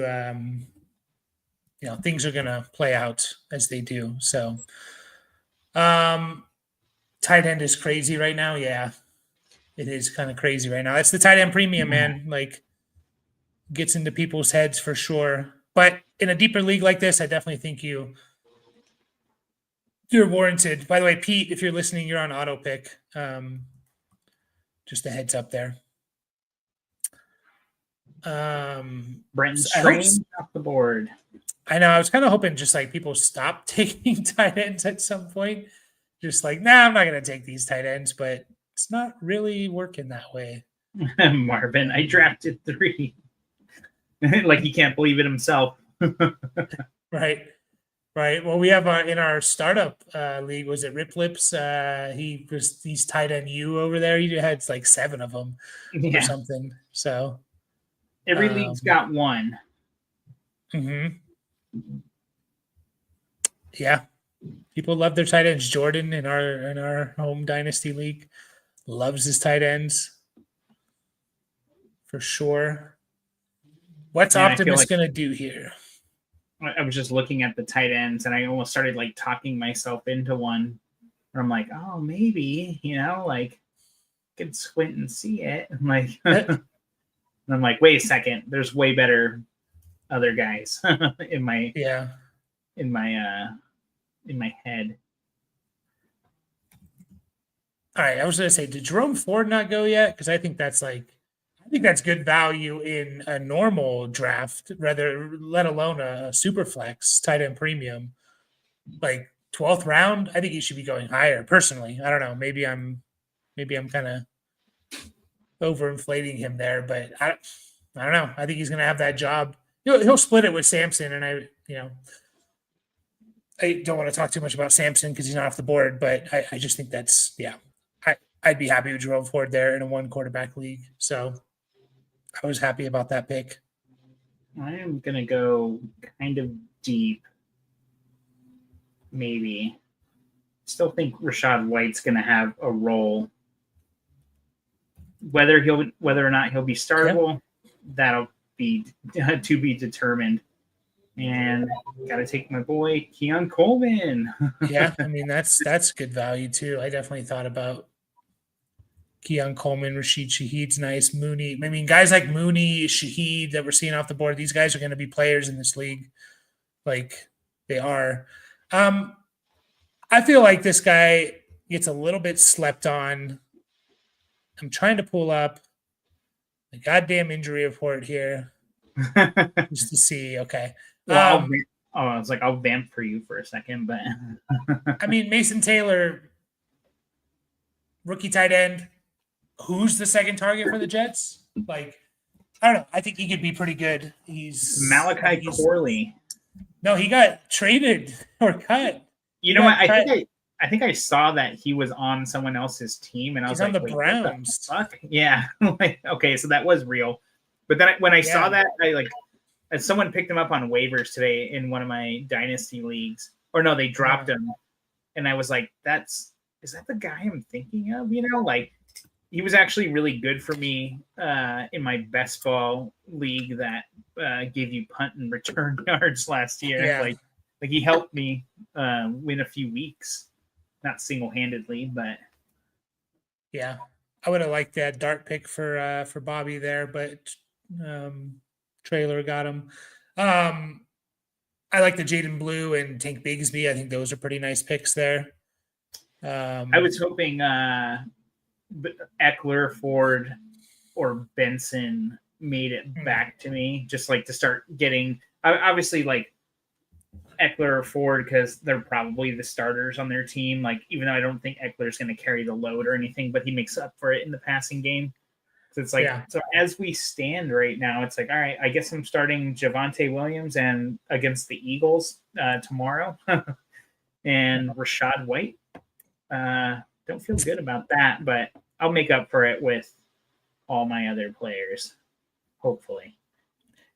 things are going to play out as they do. So, tight end is crazy right now. Yeah, it is kind of crazy right now. That's the tight end premium, man. Like, gets into people's heads for sure. But in a deeper league like this, I definitely think you're warranted. By the way, Pete, if you're listening, you're on auto pick. Just a heads up there. Brenton Strange off the board. I know. I was kind of hoping just like people stop taking tight ends at some point. Just like, nah, I'm not going to take these tight ends, but it's not really working that way. Marvin, I drafted 3. Like he can't believe it himself. Right. Well, we have in our startup league, was it Rip Lips? He's tight end U over there. He had like 7 of them or something. So every league's got one. Mm-hmm. Yeah. People love their tight ends. Jordan in our home dynasty league loves his tight ends for sure. What's Optimus going to do here? I was just looking at the tight ends and I almost started like talking myself into one where I'm like, oh, maybe, like could squint and see it. I'm like, I'm like, wait a second, there's way better other guys in my head. All right. I was going to say, did Jerome Ford not go yet? Because I think that's good value in a normal draft, let alone a super flex tight end premium. Like 12th round, I think he should be going higher. Personally, I don't know. Maybe I'm kind of overinflating him there, but I don't know. I think he's going to have that job. He'll split it with Samson, and I don't want to talk too much about Samson because he's not off the board, but I just think that's I'd be happy with Jerome Ford there in a 1 quarterback league. So I was happy about that pick. I am going to go kind of deep. Maybe. Still think Rachaad White's going to have a role. Whether or not he'll be startable, that'll be to be determined. And got to take my boy Keon Coleman. Yeah, I mean that's good value too. I definitely thought about Keon Coleman, Rashid Shaheed's nice. Mooney. I mean, guys like Mooney, Shaheed that we're seeing off the board, these guys are going to be players in this league. Like they are. I feel like this guy gets a little bit slept on. I'm trying to pull up the goddamn injury report here just to see. Okay. Well, I was like, I'll vamp for you for a second, but I mean, Mason Taylor, rookie tight end. Who's the second target for the Jets? Like, I don't know. I think he could be pretty good. He's Malachi Corley. No, he got traded or cut. You know what? I think I saw that he was on someone else's team, and I was like, on the Browns. Fuck? Yeah. Like, okay, so that was real. But then when I saw that, someone picked him up on waivers today in one of my dynasty leagues. Or no, they dropped him. And I was like, is that the guy I'm thinking of? Like he was actually really good for me in my best ball league that gave you punt and return yards last year. Yeah. Like he helped me win a few weeks, not single-handedly, but yeah. I would have liked that dart pick for Bobby there, but Trailer got him. I like the Jaden Blue and Tank Bigsby. I think those are pretty nice picks there. I was hoping Eckler, Ford, or Benson made it back to me, just like to start getting. Obviously, like Eckler or Ford, because they're probably the starters on their team. Like, even though I don't think Eckler's going to carry the load or anything, but he makes up for it in the passing game. So it's like, so as we stand right now, it's like, all right, I guess I'm starting Javonte Williams and against the Eagles tomorrow, and Rachaad White. Don't feel good about that, but I'll make up for it with all my other players, hopefully.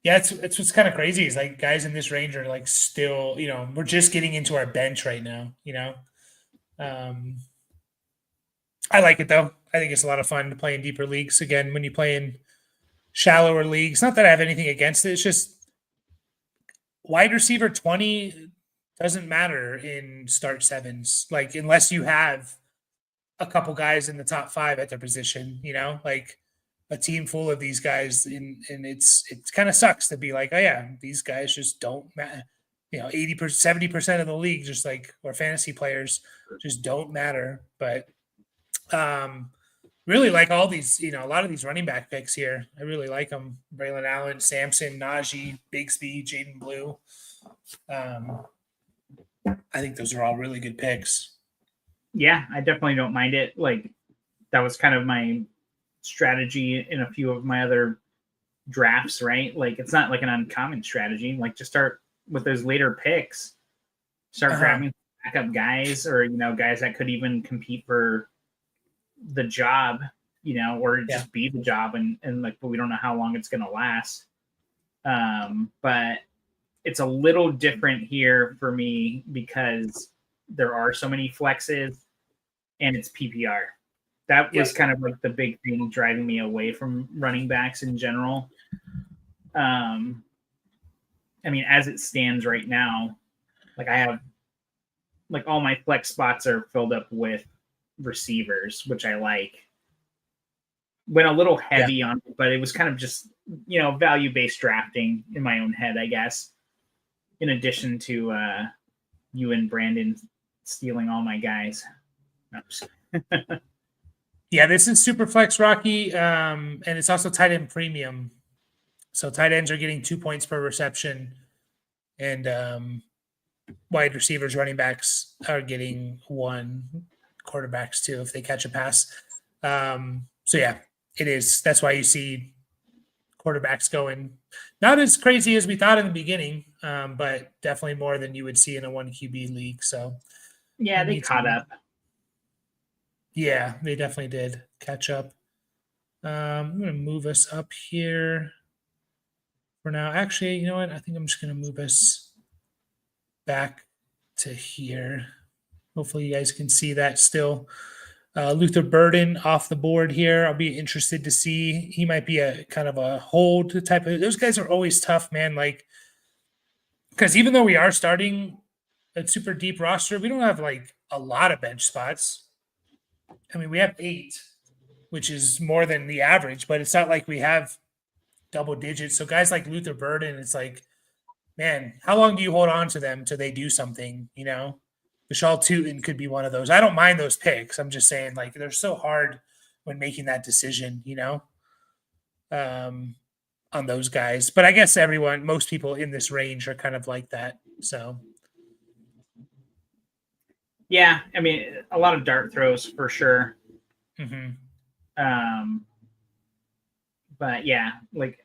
Yeah, it's what's kind of crazy is like guys in this range are like still, we're just getting into our bench right now, I like it though. I think it's a lot of fun to play in deeper leagues. Again, when you play in shallower leagues, not that I have anything against it. It's just wide receiver 20 doesn't matter in start sevens. Like, unless you have a couple guys in the top 5 at their position, like a team full of these guys, and it kind of sucks to be like, oh yeah, these guys just don't matter. 80%, 70% of the league, just like, or fantasy players just don't matter. But really like all these, a lot of these running back picks here. I really like them. Braylon Allen, Sampson, Najee, Bigsby, Jaden Blue. I think those are all really good picks. Yeah, I definitely don't mind it. Like, that was kind of my strategy in a few of my other drafts, right? Like, it's not like an uncommon strategy. Like, just start with those later picks. Start grabbing backup guys, or guys that could even compete for the job, or just be the job, and like, but we don't know how long it's going to last. But it's a little different here for me because there are so many flexes and it's PPR. That was kind of like the big thing driving me away from running backs in general. I mean, as it stands right now, like, I have, like, all my flex spots are filled up with receivers, which I like. Went a little heavy on it, but it was kind of just, value-based drafting in my own head, I guess. In addition to you and Brandon stealing all my guys. Yeah, this is Superflex, Rocky, and it's also tight end premium. So tight ends are getting 2 points per reception, and wide receivers, running backs are getting 1, quarterbacks too if they catch a pass. So yeah, it is. That's why you see quarterbacks going not as crazy as we thought in the beginning, but definitely more than you would see in a 1 QB league. So yeah, they caught up. Yeah, they definitely did catch up. I'm going to move us up here for now. Actually, you know what? I think I'm just going to move us back to here. Hopefully you guys can see that still. Luther Burden off the board here. I'll be interested to see. He might be a kind of a hold type of. Those guys are always tough, man. Like, because even though we are starting a super deep roster, we don't have like a lot of bench spots. I mean, we have 8, which is more than the average, but it's not like we have double digits. So guys like Luther Burden, it's like, man, how long do you hold on to them till they do something? Vishal Tootin could be one of those. I don't mind those picks. I'm just saying, like, they're so hard when making that decision, on those guys. But I guess most people in this range are kind of like that. So, yeah, I mean, a lot of dart throws for sure. Mm-hmm. But yeah, like,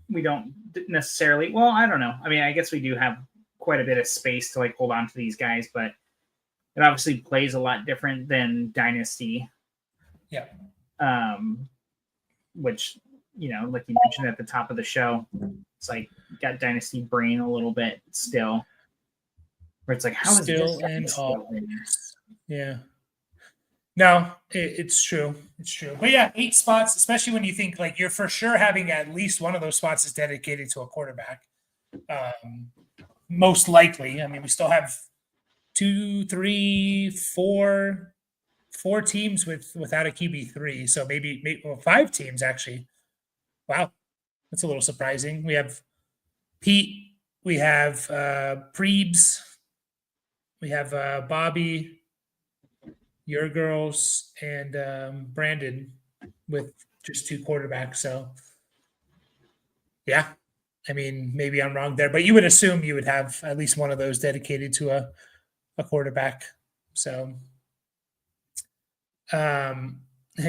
we don't necessarily. Well, I don't know. I mean, I guess we do have quite a bit of space to like hold on to these guys, but it obviously plays a lot different than Dynasty. Yeah. Which, like you mentioned at the top of the show, it's like got Dynasty brain a little bit still, where it's like, how is still this and still always? Yeah. No, it's true. It's true. But yeah, 8 spots, especially when you think like you're for sure having at least one of those spots is dedicated to a quarterback. Most likely. I mean, we still have 2, 3, 4, 4 teams without a QB3, so maybe 5 teams actually. Wow, that's a little surprising. We have Pete, we have Preebs, we have Bobby, your girls, and Brandon with just 2 quarterbacks. So yeah, I mean, maybe I'm wrong there, but you would assume you would have at least one of those dedicated to a quarterback. So I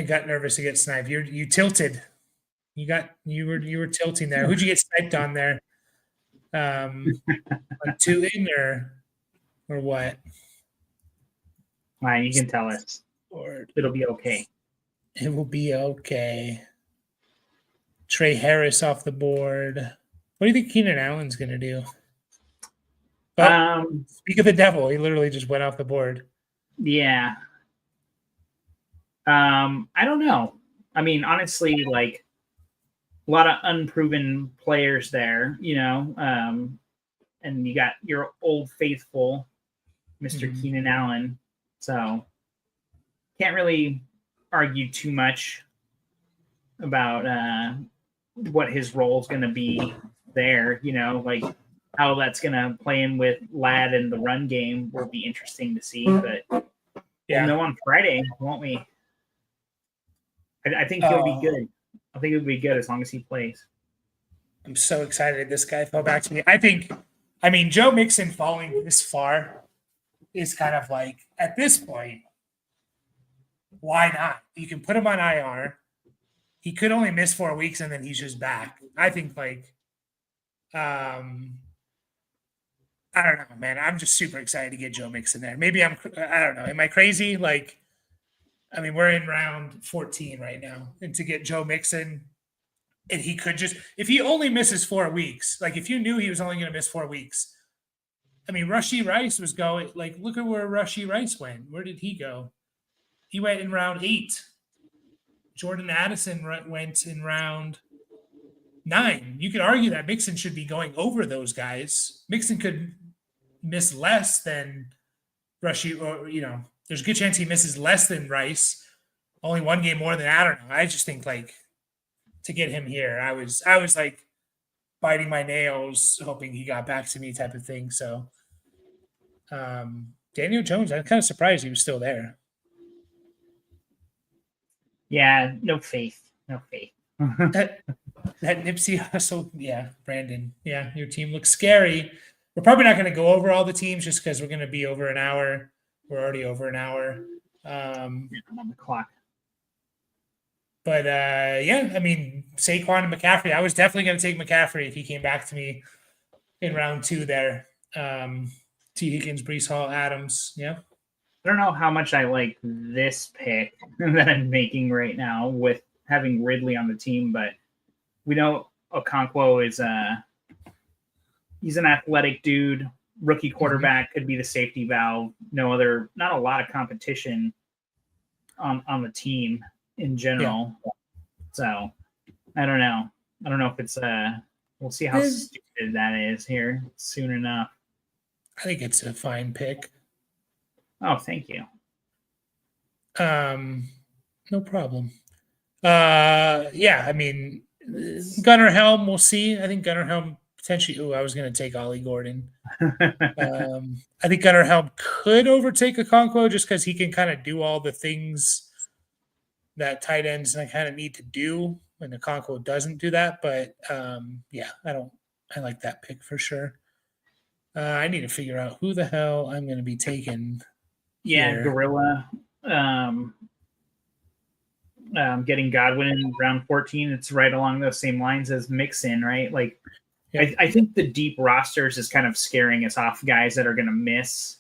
got nervous to get sniped. You tilted. You were tilting there. Who'd you get sniped on there? On 2 in or what? Fine, you can tell us. Or It'll be okay. it will be okay. Trey Harris off the board. What do you think Keenan Allen's gonna do? Oh, speak of the devil, he literally just went off the board. Yeah. I don't know. I mean, honestly, like a lot of unproven players there, you know. And you got your old faithful, Mr. Keenan Allen. So can't really argue too much about what his role is going to be there. You know, like how that's going to play in with Ladd and the run game will be interesting to see. But we'll know on Friday, won't we? I think he'll be good. I think he'll be good as long as he plays. I'm so excited this guy fell back to me. I mean, Joe Mixon falling this far is kind of like, at this point, why not? You can put him on IR. He could only miss 4 weeks and then he's just back. I think I don't know, man. I'm just super excited to get Joe Mixon there. Maybe I don't know. Am I crazy? Like, I mean, we're in round 14 right now. And to get Joe Mixon, and he could just, if he only misses 4 weeks, like if you knew he was only going to miss 4 weeks, I mean, Rashee Rice was going, like, look at where Rashee Rice went. Where did he go? He went in round 8. Jordan Addison went in round 9. You could argue that Mixon should be going over those guys. Mixon could miss less than Rashee, or, you know, there's a good chance he misses less than Rice. Only 1 game more than, I don't know. I just think, like, to get him here, I was like biting my nails, hoping he got back to me type of thing. So Daniel Jones, I'm kind of surprised he was still there. Yeah, no faith. that Nipsey Hussle, yeah, Brandon, yeah, your team looks scary. We're probably not going to go over all the teams just because we're going to be over an hour. We're already over an hour. On the clock. But yeah, I mean, Saquon and McCaffrey. I was definitely going to take McCaffrey if he came back to me in round 2 there. T. Higgins, Breece Hall, Adams. Yeah. I don't know how much I like this pick that I'm making right now with having Ridley on the team, but we know Okonkwo is he's an athletic dude, rookie quarterback, could be the safety valve. Not a lot of competition on the team in general. Yeah. So I don't know. I don't know if it's we'll see how stupid that is here soon enough. I think it's a fine pick. Oh, thank you. No problem. Yeah, I mean, Gunnar Helm, we'll see. I think Gunnar Helm potentially. I was going to take Ollie Gordon. I think Gunnar Helm could overtake Okonkwo just because he can kind of do all the things that tight ends kind of need to do when Okonkwo doesn't do that. But yeah, I like that pick for sure. I need to figure out who the hell I'm going to be taking. Yeah, here. Gorilla. Getting Godwin in round 14. It's right along those same lines as Mixon, right? Like, yeah. I think the deep rosters is kind of scaring us off guys that are going to miss.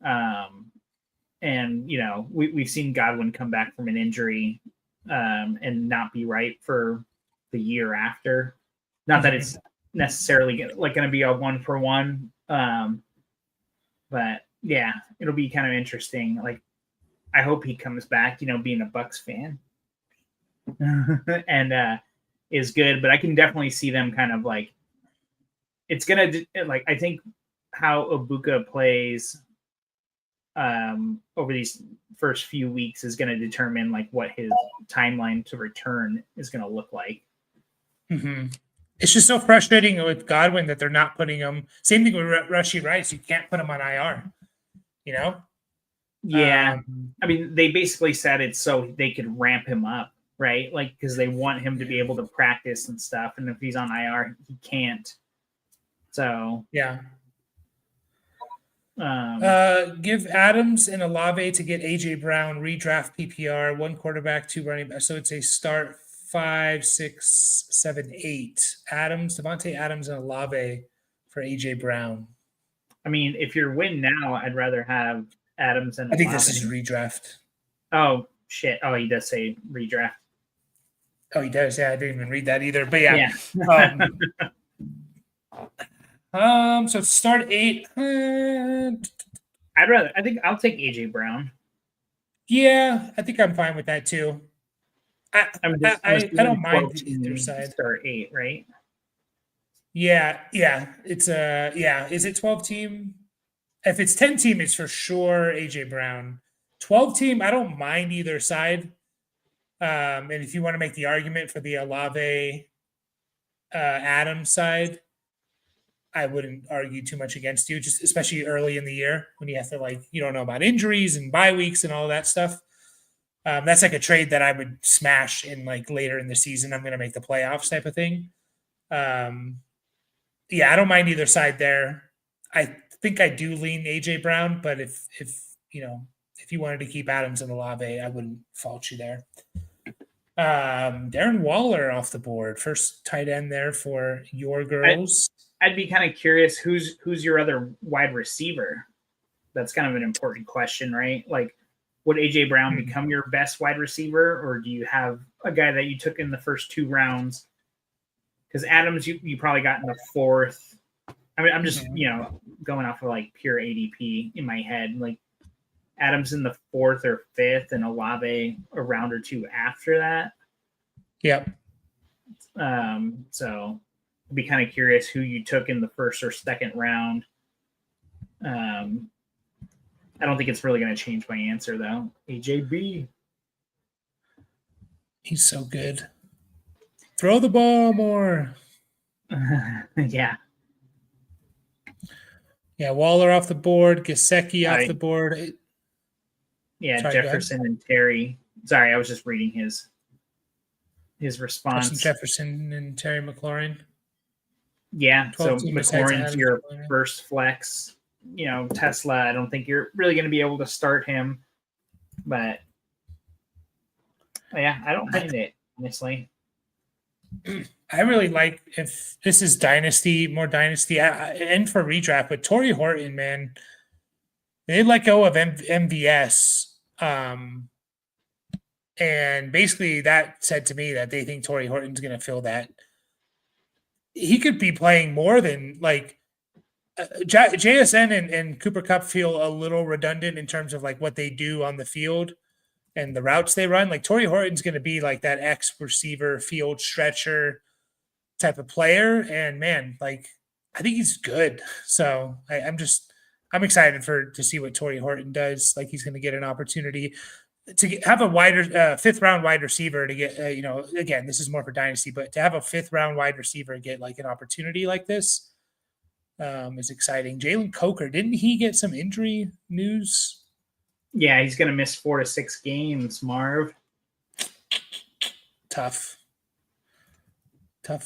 And, you know, we've seen Godwin come back from an injury and not be right for the year after. Not that it's necessarily going to be a 1-for-1. But yeah, it'll be kind of interesting. Like, I hope he comes back, you know, being a Bucks fan and is good, but I can definitely see them kind of like, it's going to, like, I think how Ibuka plays over these first few weeks is going to determine like what his timeline to return is going to look like. Mm-hmm. It's just so frustrating with Godwin that they're not putting him. Same thing with Rashee Rice. You can't put him on IR. You know? Yeah. I mean, they basically said it's so they could ramp him up, right? Like, because they want him to be able to practice and stuff. And if he's on IR, he can't. So, yeah. Give Adams and Olave to get AJ Brown, redraft PPR, 1 quarterback, 2 running back. So it's a start 5, 6, 7, 8. Adams, Devontae Adams, and Olave for AJ Brown. I mean, if you're win now, I'd rather have Adams and I think Olave. this is redraft. Oh shit! Oh, he does say redraft. Oh, he does. Yeah, I didn't even read that either. But yeah. So start 8. I think I'll take AJ Brown. Yeah, I think I'm fine with that too. I don't mind either side. Start 8, right? Yeah. It's Is it 12 team? If it's 10 team, it's for sure AJ Brown. 12 team, I don't mind either side. And if you want to make the argument for the Olave Adams side, I wouldn't argue too much against you, just especially early in the year when you have to you don't know about injuries and bye weeks and all that stuff. That's like a trade that I would smash in later in the season. I'm going to make the playoffs type of thing. I don't mind either side there. I think I do lean AJ Brown, but if you wanted to keep Adams and Olave, I wouldn't fault you there. Darren Waller off the board, first tight end there for your girls. I'd be kind of curious who's your other wide receiver. That's kind of an important question, right? Like, would AJ Brown become your best wide receiver, or do you have a guy that you took in the first 2 rounds? Because Adams, you probably got in the 4th. I mean, I'm just going off of pure ADP in my head. Like Adams in the 4th or 5th, and Olave a round or 2 after that. Yep. So I'd be kind of curious who you took in the 1st or 2nd round. I don't think it's really going to change my answer, though. AJB. He's so good. Throw the ball more. Yeah. Yeah, Waller off the board. Gesicki off the board. Yeah, sorry, Jefferson and Terry. Sorry, I was just reading his response. Jefferson and Terry McLaurin. Yeah, so McLaurin's your first flex. Tesla, I don't think you're really going to be able to start him. But, yeah, I don't mind it, honestly. I really like if this is more dynasty, and for redraft, but Torrey Horton, man, they let go of MVS. And basically that said to me that they think Torrey Horton's going to fill that. He could be playing more than JSN and Cooper Kupp feel a little redundant in terms of what they do on the field and the routes they run. Torrey Horton's going to be that X receiver, field stretcher type of player. And man, I think he's good. So I'm excited to see what Torrey Horton does. He's going to get an opportunity to have a wider 5th round wide receiver to get, again, this is more for dynasty, but to have a 5th round wide receiver get an opportunity like this is exciting. Jalen Coker, didn't he get some injury news? Yeah, he's going to miss 4 to 6 games, Marv. Tough. I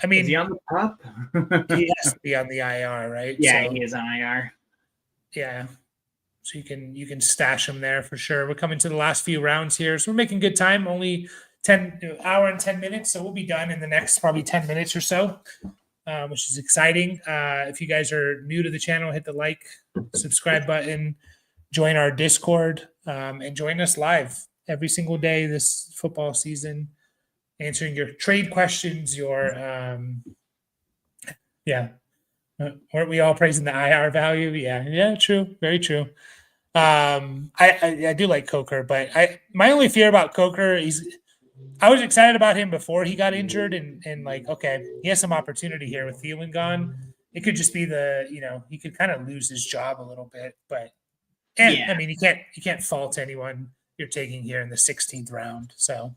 mean, is he on the pup? He has to be on the IR, right? Yeah, he is on IR. Yeah. So you can stash him there for sure. We're coming to the last few rounds here. So we're making good time, only 10 hour and 10 minutes. So we'll be done in the next probably 10 minutes or so, which is exciting. If you guys are new to the channel, hit the subscribe button, join our Discord, and join us live every single day this football season, answering your trade questions, weren't we all praising the IR value? Yeah, true. Very true. I do like Coker, but my only fear about Coker I was excited about him before he got injured and okay, he has some opportunity here with Thielen gone. It could just be he could kind of lose his job a little bit, but And Yeah. I mean, you can't fault anyone you're taking here in the 16th round. So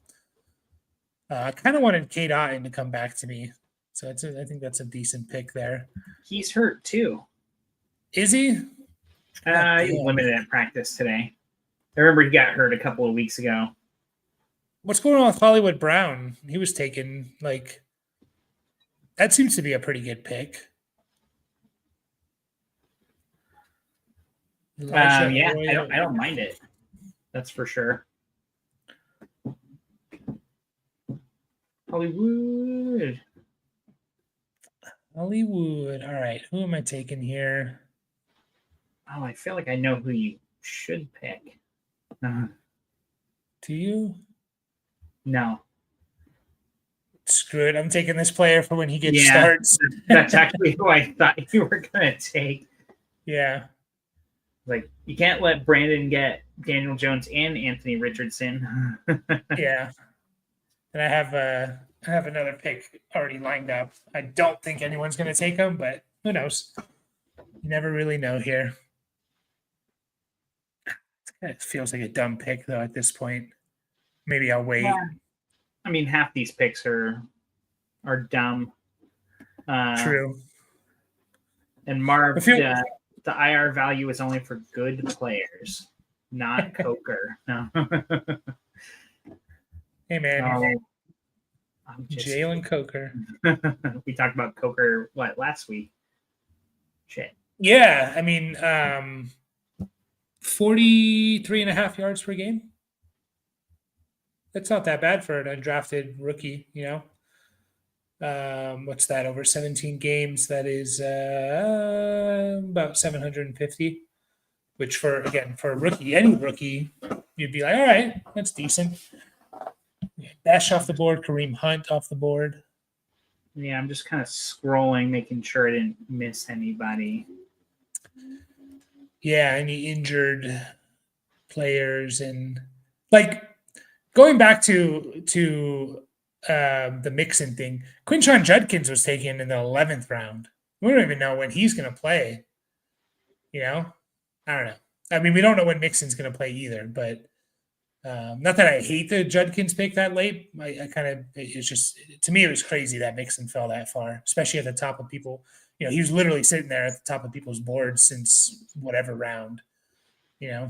I kind of wanted Kate Otten to come back to me. So I think that's a decent pick there. He's hurt too. Is he? God He was damn. limited at practice today. I remember he got hurt a couple of weeks ago. What's going on with Hollywood Brown? He was taken like that seems to be a pretty good pick. Elijah Yeah, Arroyo. I don't mind it. That's for sure. Hollywood. Hollywood. All right. Who am I taking here? Oh, I feel like I know who you should pick. Do you? No. Screw it. I'm taking this player for when he gets Yeah. starts. That's actually who I thought you were going to take. Yeah. Like, you can't let Brandon get Daniel Jones and Anthony Richardson. Yeah. And I have another pick already lined up. I don't think anyone's going to take him, but who knows? You never really know here. It feels like a dumb pick though at this point. Maybe I'll wait. Yeah. I mean, half these picks are dumb. True. And Marv, If you- the IR value is only for good players, not Coker. No. Hey man, No. I'm just Jalen Coker. we talked about Coker last week. Shit. Yeah, I mean, 43 and a half yards per game. That's not that bad for an undrafted rookie, you know. What's that? Over 17 games, that is about 750. Which for a rookie, any rookie, you'd be like, all right, that's decent. Dash off the board, Kareem Hunt off the board. Yeah, I'm just kind of scrolling, making sure I didn't miss anybody. Yeah, any injured players and like going back to the Mixon thing. Quinshon Judkins was taken in the 11th round. We don't even know when he's going to play. You know, I don't know. I mean, we don't know when Mixon's going to play either. But not that I hate the Judkins pick that late. I kind of it's just to me it was crazy that Mixon fell that far, especially at the top of people. You know, he was literally sitting there at the top of people's boards since whatever round. You know,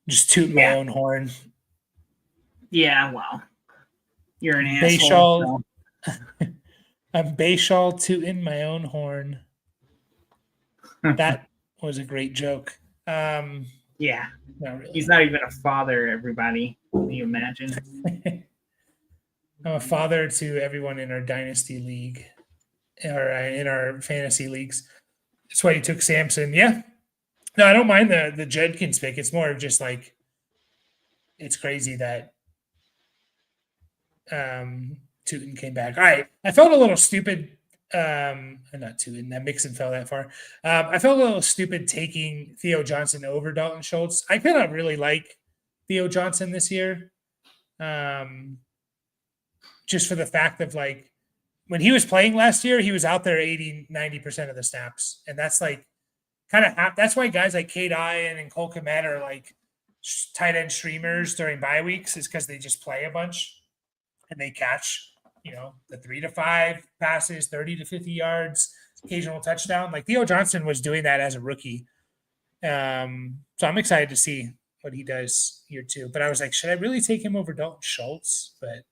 just toot my own horn. Yeah, well, you're an asshole. I'm Bayshall tooting my own horn. That was a great joke. Yeah, not really. He's not even a father. Everybody, can you imagine? I'm a father to everyone in our dynasty league, or in our fantasy leagues. That's why you took Samson. Yeah. No, I don't mind the Judkins pick. It's more of just like it's crazy that Tootin came back. All right. I felt a little stupid. Not Tootin, that Mixon fell that far. I felt a little stupid taking Theo Johnson over Dalton Schultz. I kind of really like Theo Johnson this year. Just for the fact of like when he was playing last year, he was out there 80-90% of the snaps. And that's like kind of that's why guys like Cade Ian and Cole Kmet are like tight end streamers during bye weeks, is because they just play a bunch and they catch, you know, the 3 to 5 passes, 30 to 50 yards, occasional touchdown. Like Theo Johnson was doing that as a rookie. So I'm excited to see what he does here too. But I was like, should I really take him over Dalton Schultz? But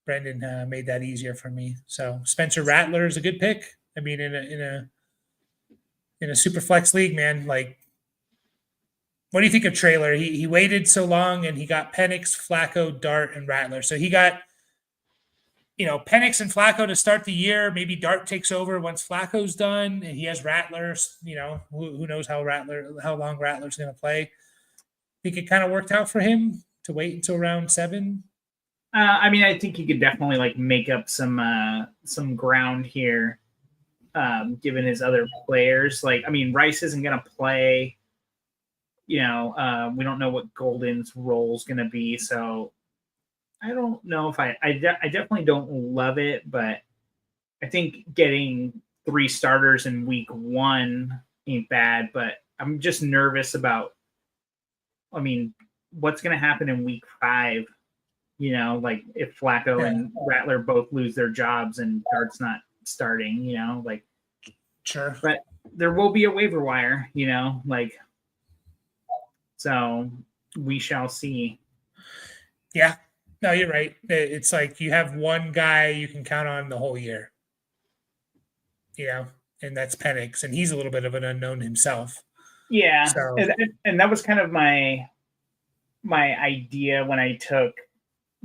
Brendan made that easier for me. So Spencer Rattler is a good pick. I mean, in a super flex league, man, like, what do you think of Traylor? He waited so long and he got Penix, Flacco, Dart, and Rattler. So he got, you know, Penix and Flacco to start the year. Maybe Dart takes over once Flacco's done, and he has Rattler. You know, who knows how long Rattler's going to play. Think it kind of worked out for him to wait until round 7. I mean, I think he could definitely like make up some ground here, given his other players. Like, I mean, Rice isn't going to play. You know, we don't know what Golden's role is going to be, so I don't know if I definitely don't love it, but I think getting 3 starters in week 1 ain't bad, but I'm just nervous about. I mean, what's going to happen in week 5? You know, like if Flacco and Rattler both lose their jobs and Dart's not starting, you know, like Sure. but there will be a waiver wire, you know, like so we shall see. Yeah. No, you're right. It's like you have one guy you can count on the whole year. You know, and that's Penix, and he's a little bit of an unknown himself. Yeah. So And that was kind of my idea when I took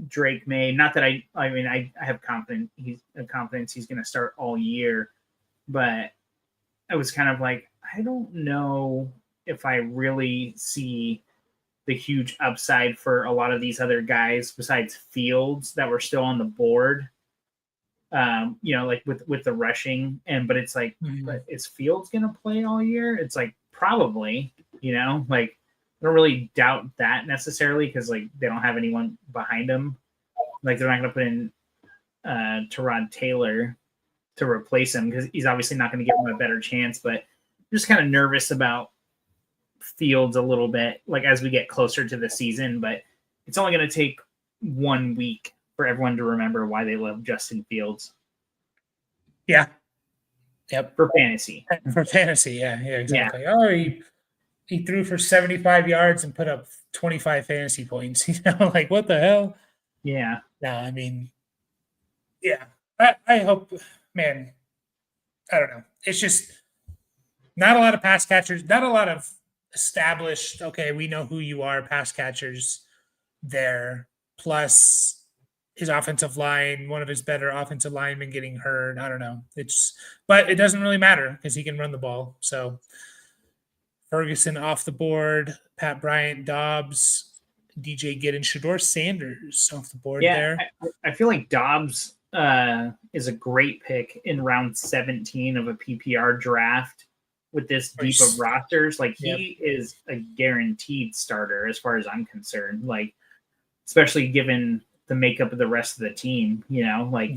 Drake May. Not that I mean I have confidence he's going to start all year, but I was kind of like, I don't know if I really see the huge upside for a lot of these other guys besides Fields that were still on the board. You know, like with the rushing, but it's like, but is Fields going to play all year? It's like probably, you know, like I don't really doubt that necessarily because like they don't have anyone behind them. Like they're not going to put in Tyrod Taylor to replace him because he's obviously not going to give him a better chance. But I'm just kind of nervous about Fields a little bit, like as we get closer to the season. But it's only going to take 1 week for everyone to remember why they love Justin Fields. Yeah. Yep. For fantasy. For fantasy, yeah, exactly. Yeah. Oh, he threw for 75 yards and put up 25 fantasy points. You know, like what the hell? Yeah. No, I mean, yeah. I hope, man. I don't know. It's just not a lot of pass catchers, not a lot of established. Okay, we know who you are, pass catchers there. Plus his offensive line, one of his better offensive linemen getting hurt. I don't know. But it doesn't really matter because he can run the ball. So Ferguson off the board, Pat Bryant, Dobbs, DJ Giddens, Shedeur Sanders off the board there. I feel like Dobbs is a great pick in round 17 of a PPR draft with this deep of rosters. Like he is a guaranteed starter as far as I'm concerned. Like, especially given the makeup of the rest of the team, you know, like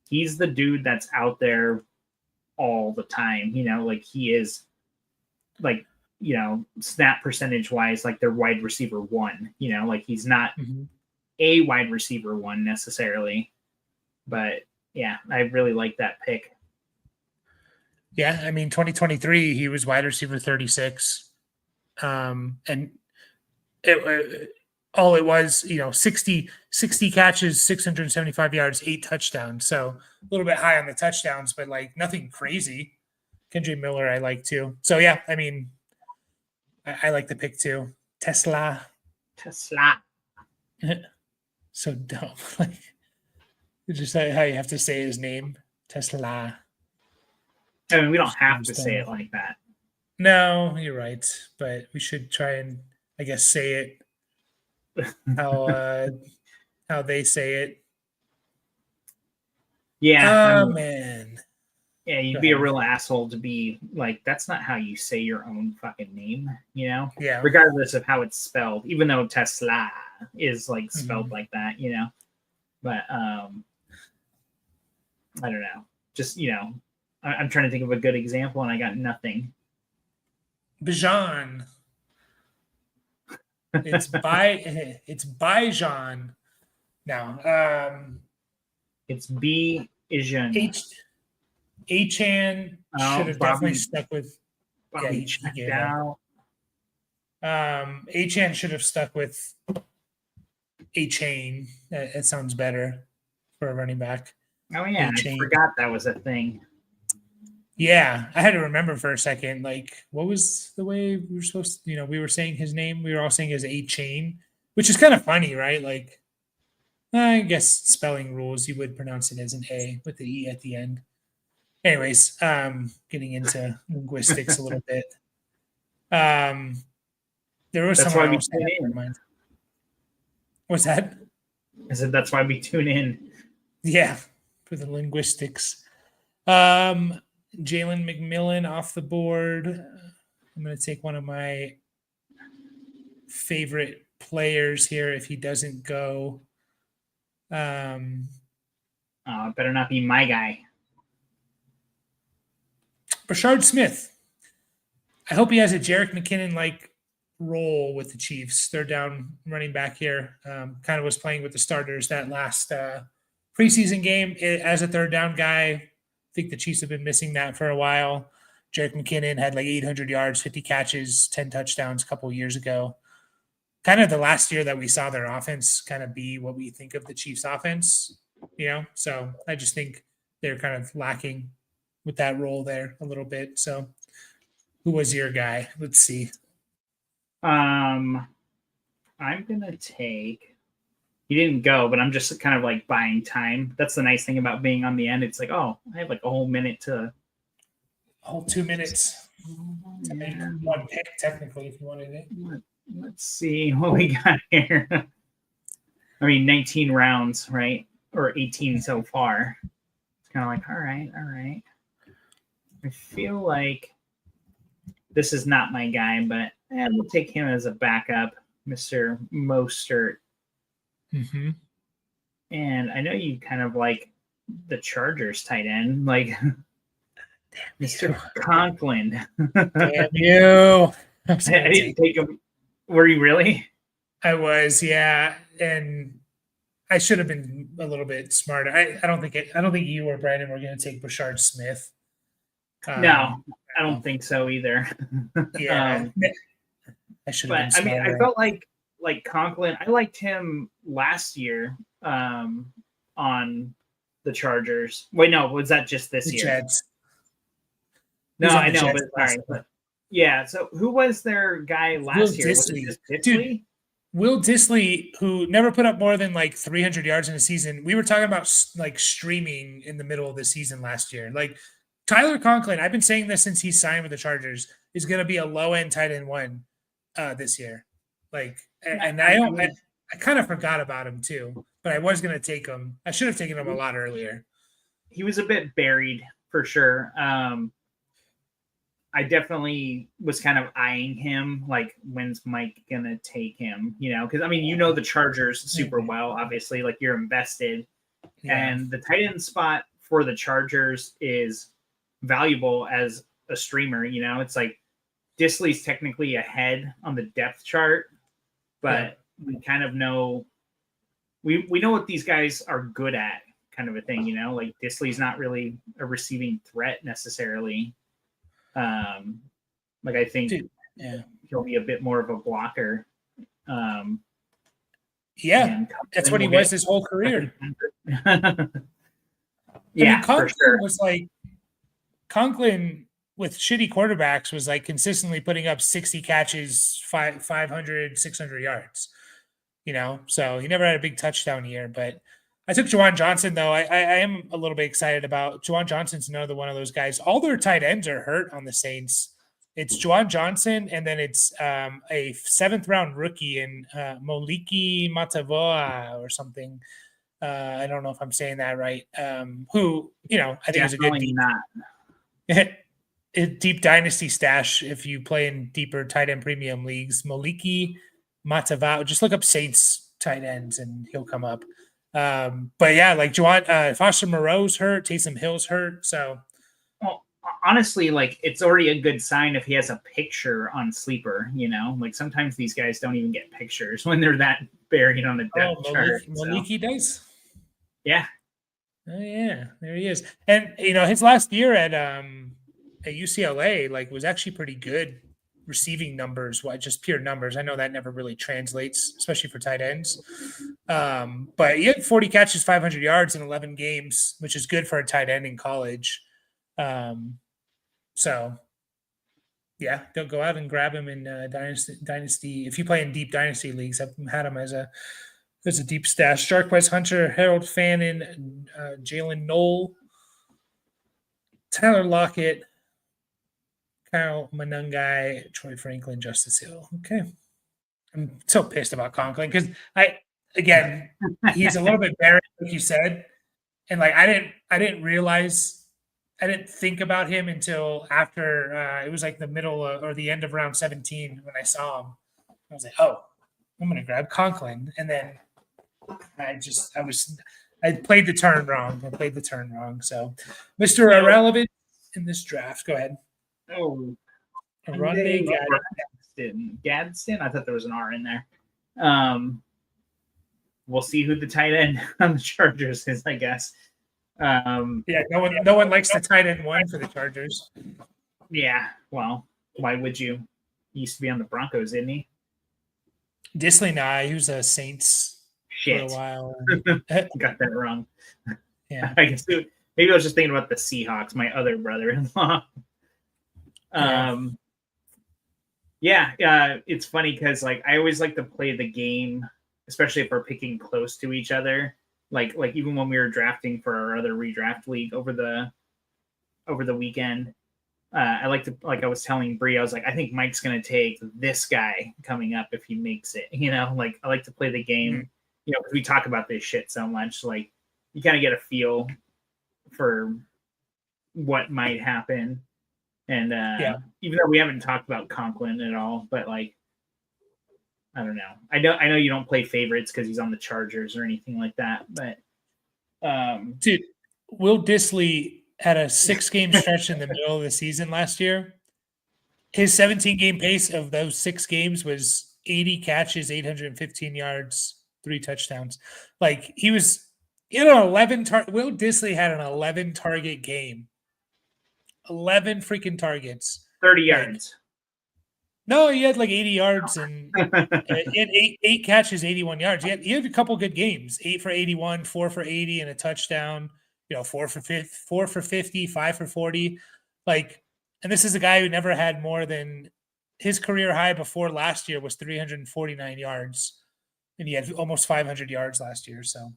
he's the dude that's out there all the time, you know, like he is like, you know, snap percentage wise, like their wide receiver 1, you know, like he's not a wide receiver 1 necessarily, but yeah, I really like that pick. Yeah. I mean, 2023, he was wide receiver 36. And all it was, you know, 60 catches, 675 yards, 8 touchdowns. So a little bit high on the touchdowns, but like nothing crazy. Kendre Miller, I like too. So yeah, I mean, I like the pick too. Tesla. So dumb. Like, it's just how you have to say his name. Tesla. I mean, we don't have to say it like that. No, you're right. But we should try and, I guess, say it how they say it. Yeah. Man. Yeah, you'd be a real asshole to be like, that's not how you say your own fucking name, you know? Yeah. Regardless of how it's spelled, even though Tesla is like spelled like that, you know? But I don't know. Just, you know, I'm trying to think of a good example and I got nothing. Bijan. It's Bijan. Now, it's Bijan. Achane should have definitely stuck with. Achane should have stuck with Achane. It sounds better for a running back. Oh yeah, I forgot that was a thing. Yeah, I had to remember for a second. Like, what was the way we were supposed to? You know, we were saying his name. We were all saying his Achane, which is kind of funny, right? Like, I guess spelling rules, you would pronounce it as an A with the E at the end. Anyways, getting into linguistics a little bit. There was that's why we tune in. What's that? I said that's why we tune in. Yeah, for the linguistics. Jalen McMillan off the board. I'm going to take one of my favorite players here if he doesn't go. It better not be my guy. Rashard Smith. I hope he has a Jerick McKinnon like role with the Chiefs. They're down running back here. Kind of was playing with the starters that last preseason game as a third down guy. I think the Chiefs have been missing that for a while. Jerick McKinnon had like 800 yards, 50 catches, 10 touchdowns a couple of years ago. Kind of the last year that we saw their offense kind of be what we think of the Chiefs offense, So I just think they're kind of lacking with that role there a little bit. So who was your guy? Let's see. I'm gonna take. He didn't go, but I'm just kind of like buying time. That's the nice thing about being on the end. It's like, oh, I have like a whole minute to. A whole 2 minutes to make one pick, technically, if you wanted it. Let's see what we got here. I mean, 19 rounds, right? Or 18 so far. It's kind of like, all right. I feel like this is not my guy, but we'll take him as a backup, Mr. Mostert. Mm-hmm. And I know you kind of like the Chargers tight end, like Mr. Conklin. Damn you. I didn't take him. Were you really? I was, yeah. And I should have been a little bit smarter. I don't think you or Brandon were going to take Brashard Smith. No, I don't think so either. Yeah. I should have been smarter. I mean, I felt like Conklin, I liked him last year on the Chargers. Wait, no, was that just this year? Jets. No, I know, but all right. But, yeah, so who was their guy last year? Was it just Disley? Dude, Will Disley, who never put up more than like 300 yards in a season, we were talking about like streaming in the middle of the season last year. Like Tyler Conklin, I've been saying this since he signed with the Chargers, is going to be a low-end tight end one this year. Like, and I kind of forgot about him too, but I was going to take him. I should have taken him a lot earlier. He was a bit buried for sure. I definitely was kind of eyeing him, like, when's Mike gonna take him? Because I mean, the Chargers super well, obviously, like you're invested, and the tight end spot for the Chargers is valuable as a streamer. It's like Disley's technically ahead on the depth chart, but we kind of know we know what these guys are good at, kind of a thing. Like Disley's not really a receiving threat necessarily. Like I think he'll be a bit more of a blocker. That's what he was his whole career. Conklin was like Conklin with shitty quarterbacks was like consistently putting up 60 catches, 500, 600 yards. So he never had a big touchdown year, but I took Juwan Johnson, though. I am a little bit excited about Juwan Johnson's another one of those guys. All their tight ends are hurt on the Saints. It's Juwan Johnson, and then it's a 7th-round rookie in Moliki Matavoa or something. I don't know if I'm saying that right. Who, I think is a good deep dynasty stash if you play in deeper tight end premium leagues. Moliki Matavoa. Just look up Saints tight ends, and he'll come up. But yeah, like Juwan, Foster Moreau's hurt, Taysom Hill's hurt. So, well, honestly, like it's already a good sign if he has a picture on Sleeper. Like sometimes these guys don't even get pictures when they're that buried on the depth chart. Moliki does. Yeah. Oh yeah, there he is. And his last year at UCLA was actually pretty good. Receiving numbers, just pure numbers. I know that never really translates, especially for tight ends. But he had 40 catches, 500 yards in 11 games, which is good for a tight end in college. So, yeah, don't go out and grab him in dynasty. If you play in deep dynasty leagues, I've had him as a deep stash. Sharkwise Hunter, Harold Fannin, Jalen Knoll, Tyler Lockett, Kyle Manungai, Troy Franklin, Justice Hill. Okay. I'm so pissed about Conklin because he's a little bit buried, like you said. And I didn't realize, I didn't think about him until after it was like the middle or the end of round 17 when I saw him. I was like, oh, I'm going to grab Conklin. And then I played the turn wrong. So Mr. Irrelevant in this draft, go ahead. Oh, Runde Gadsden. I thought there was an R in there. We'll see who the tight end on the Chargers is, I guess. Yeah, no one likes the tight end one for the Chargers. Yeah, well, why would you? He used to be on the Broncos, didn't he? Disley, nah, he was a Saints Shit. for a while. Got that wrong. Yeah. I guess maybe I was just thinking about the Seahawks, my other brother-in-law. It's funny because like I always like to play the game, especially if we're picking close to each other. Like even when we were drafting for our other redraft league over the weekend, I like to, like I was telling Bree, I was like, I think Mike's gonna take this guy coming up if he makes it. You know, like I like to play the game. You know, because we talk about this shit so much. Like you kind of get a feel for what might happen. And even though we haven't talked about Conklin at all, but like, I don't know. I know you don't play favorites because he's on the Chargers or anything like that. But dude, Will Disley had a 6-game stretch in the middle of the season last year. His 17-game pace of those 6 games was 80 catches, 815 yards, 3 touchdowns. Like he was in an 11 Will Disley had an 11 target game. 11 freaking targets. 30 yards. No, he had like 80 yards and he had eight catches, 81 yards. He had a couple good games. 8 for 81, 4 for 80, and a touchdown. 4 for 50, 5 for 40. Like, and this is a guy who never had more than his career high before last year was 349 yards. And he had almost 500 yards last year. So,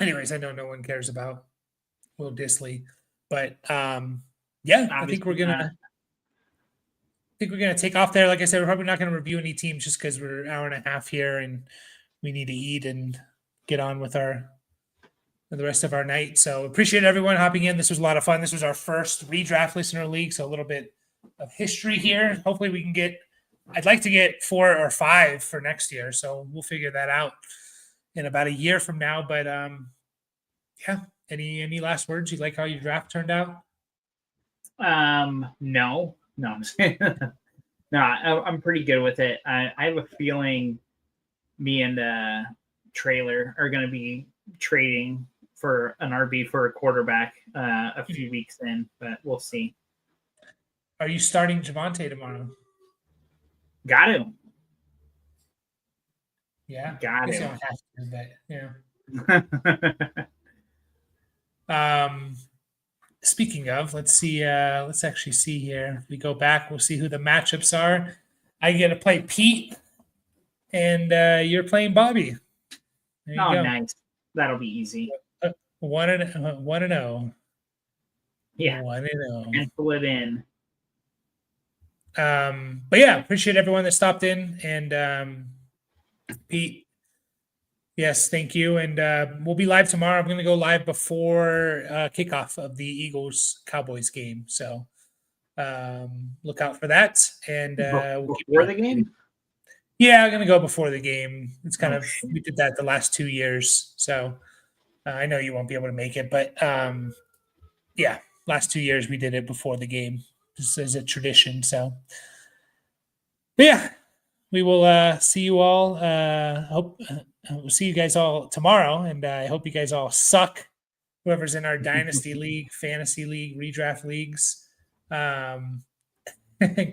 anyways, I know no one cares about Will Disley. But I think we're gonna take off there. Like I said, we're probably not gonna review any teams just because we're an hour and a half here and we need to eat and get on with the rest of our night. So appreciate everyone hopping in. This was a lot of fun. This was our first redraft listener league, so a little bit of history here. Hopefully we can I'd like to get 4 or 5 for next year. So we'll figure that out in about a year from now. But any last words? You like how your draft turned out? No, I'm saying no, I'm pretty good with it. I have a feeling me and Trailer are going to be trading for an RB for a quarterback a few weeks in, but we'll see. Are you starting Javonte tomorrow? Got to. Yeah, got to. Have to, yeah. Speaking of, let's see. Let's actually see here. If we go back, we'll see who the matchups are. I get to play Pete, and you're playing Bobby. Nice. That'll be easy. 1-0. Yeah. 1-0. Pencil it in. But yeah, appreciate everyone that stopped in, and Pete. Yes, thank you. And we'll be live tomorrow. I'm going to go live before kickoff of the Eagles-Cowboys game. So look out for that. And before the game? Yeah, I'm going to go before the game. It's kind of, we did that the last 2 years. So I know you won't be able to make it. But last 2 years we did it before the game just as a tradition. So, but yeah, we will see you all. We'll see you guys all tomorrow, and I hope you guys all suck. Whoever's in our dynasty league, fantasy league, redraft leagues.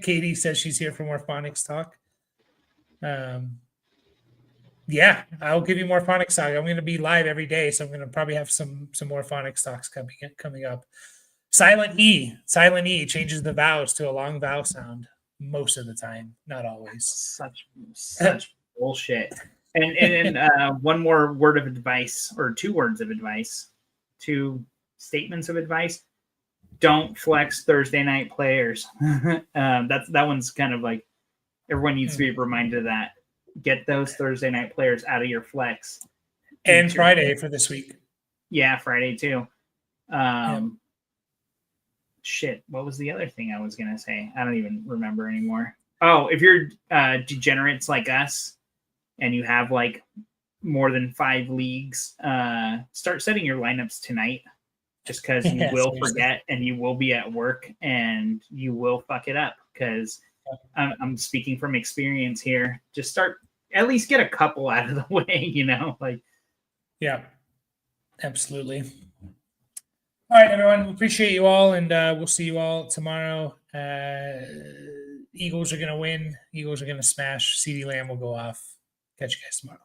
Katie says she's here for more phonics talk. I'll give you more phonics talk. I'm going to be live every day, so I'm going to probably have some more phonics talks coming up. Silent E changes the vowels to a long vowel sound most of the time, not always. Such bullshit. And one more word of advice, or 2 words of advice, 2 statements of advice. Don't flex Thursday night players. That one's kind of like everyone needs to be reminded of that. Get those Thursday night players out of your flex. And Friday for this week. Yeah, Friday too. Shit, what was the other thing I was going to say? I don't even remember anymore. Oh, if you're degenerates like us, and you have like more than 5 leagues, start setting your lineups tonight, just because you will forget and you will be at work and you will fuck it up because I'm speaking from experience here. Just start, at least get a couple out of the way, like. Yeah, absolutely. All right, everyone. We appreciate you all, and we'll see you all tomorrow. Eagles are going to win. Eagles are going to smash. CeeDee Lamb will go off. Catch you guys tomorrow.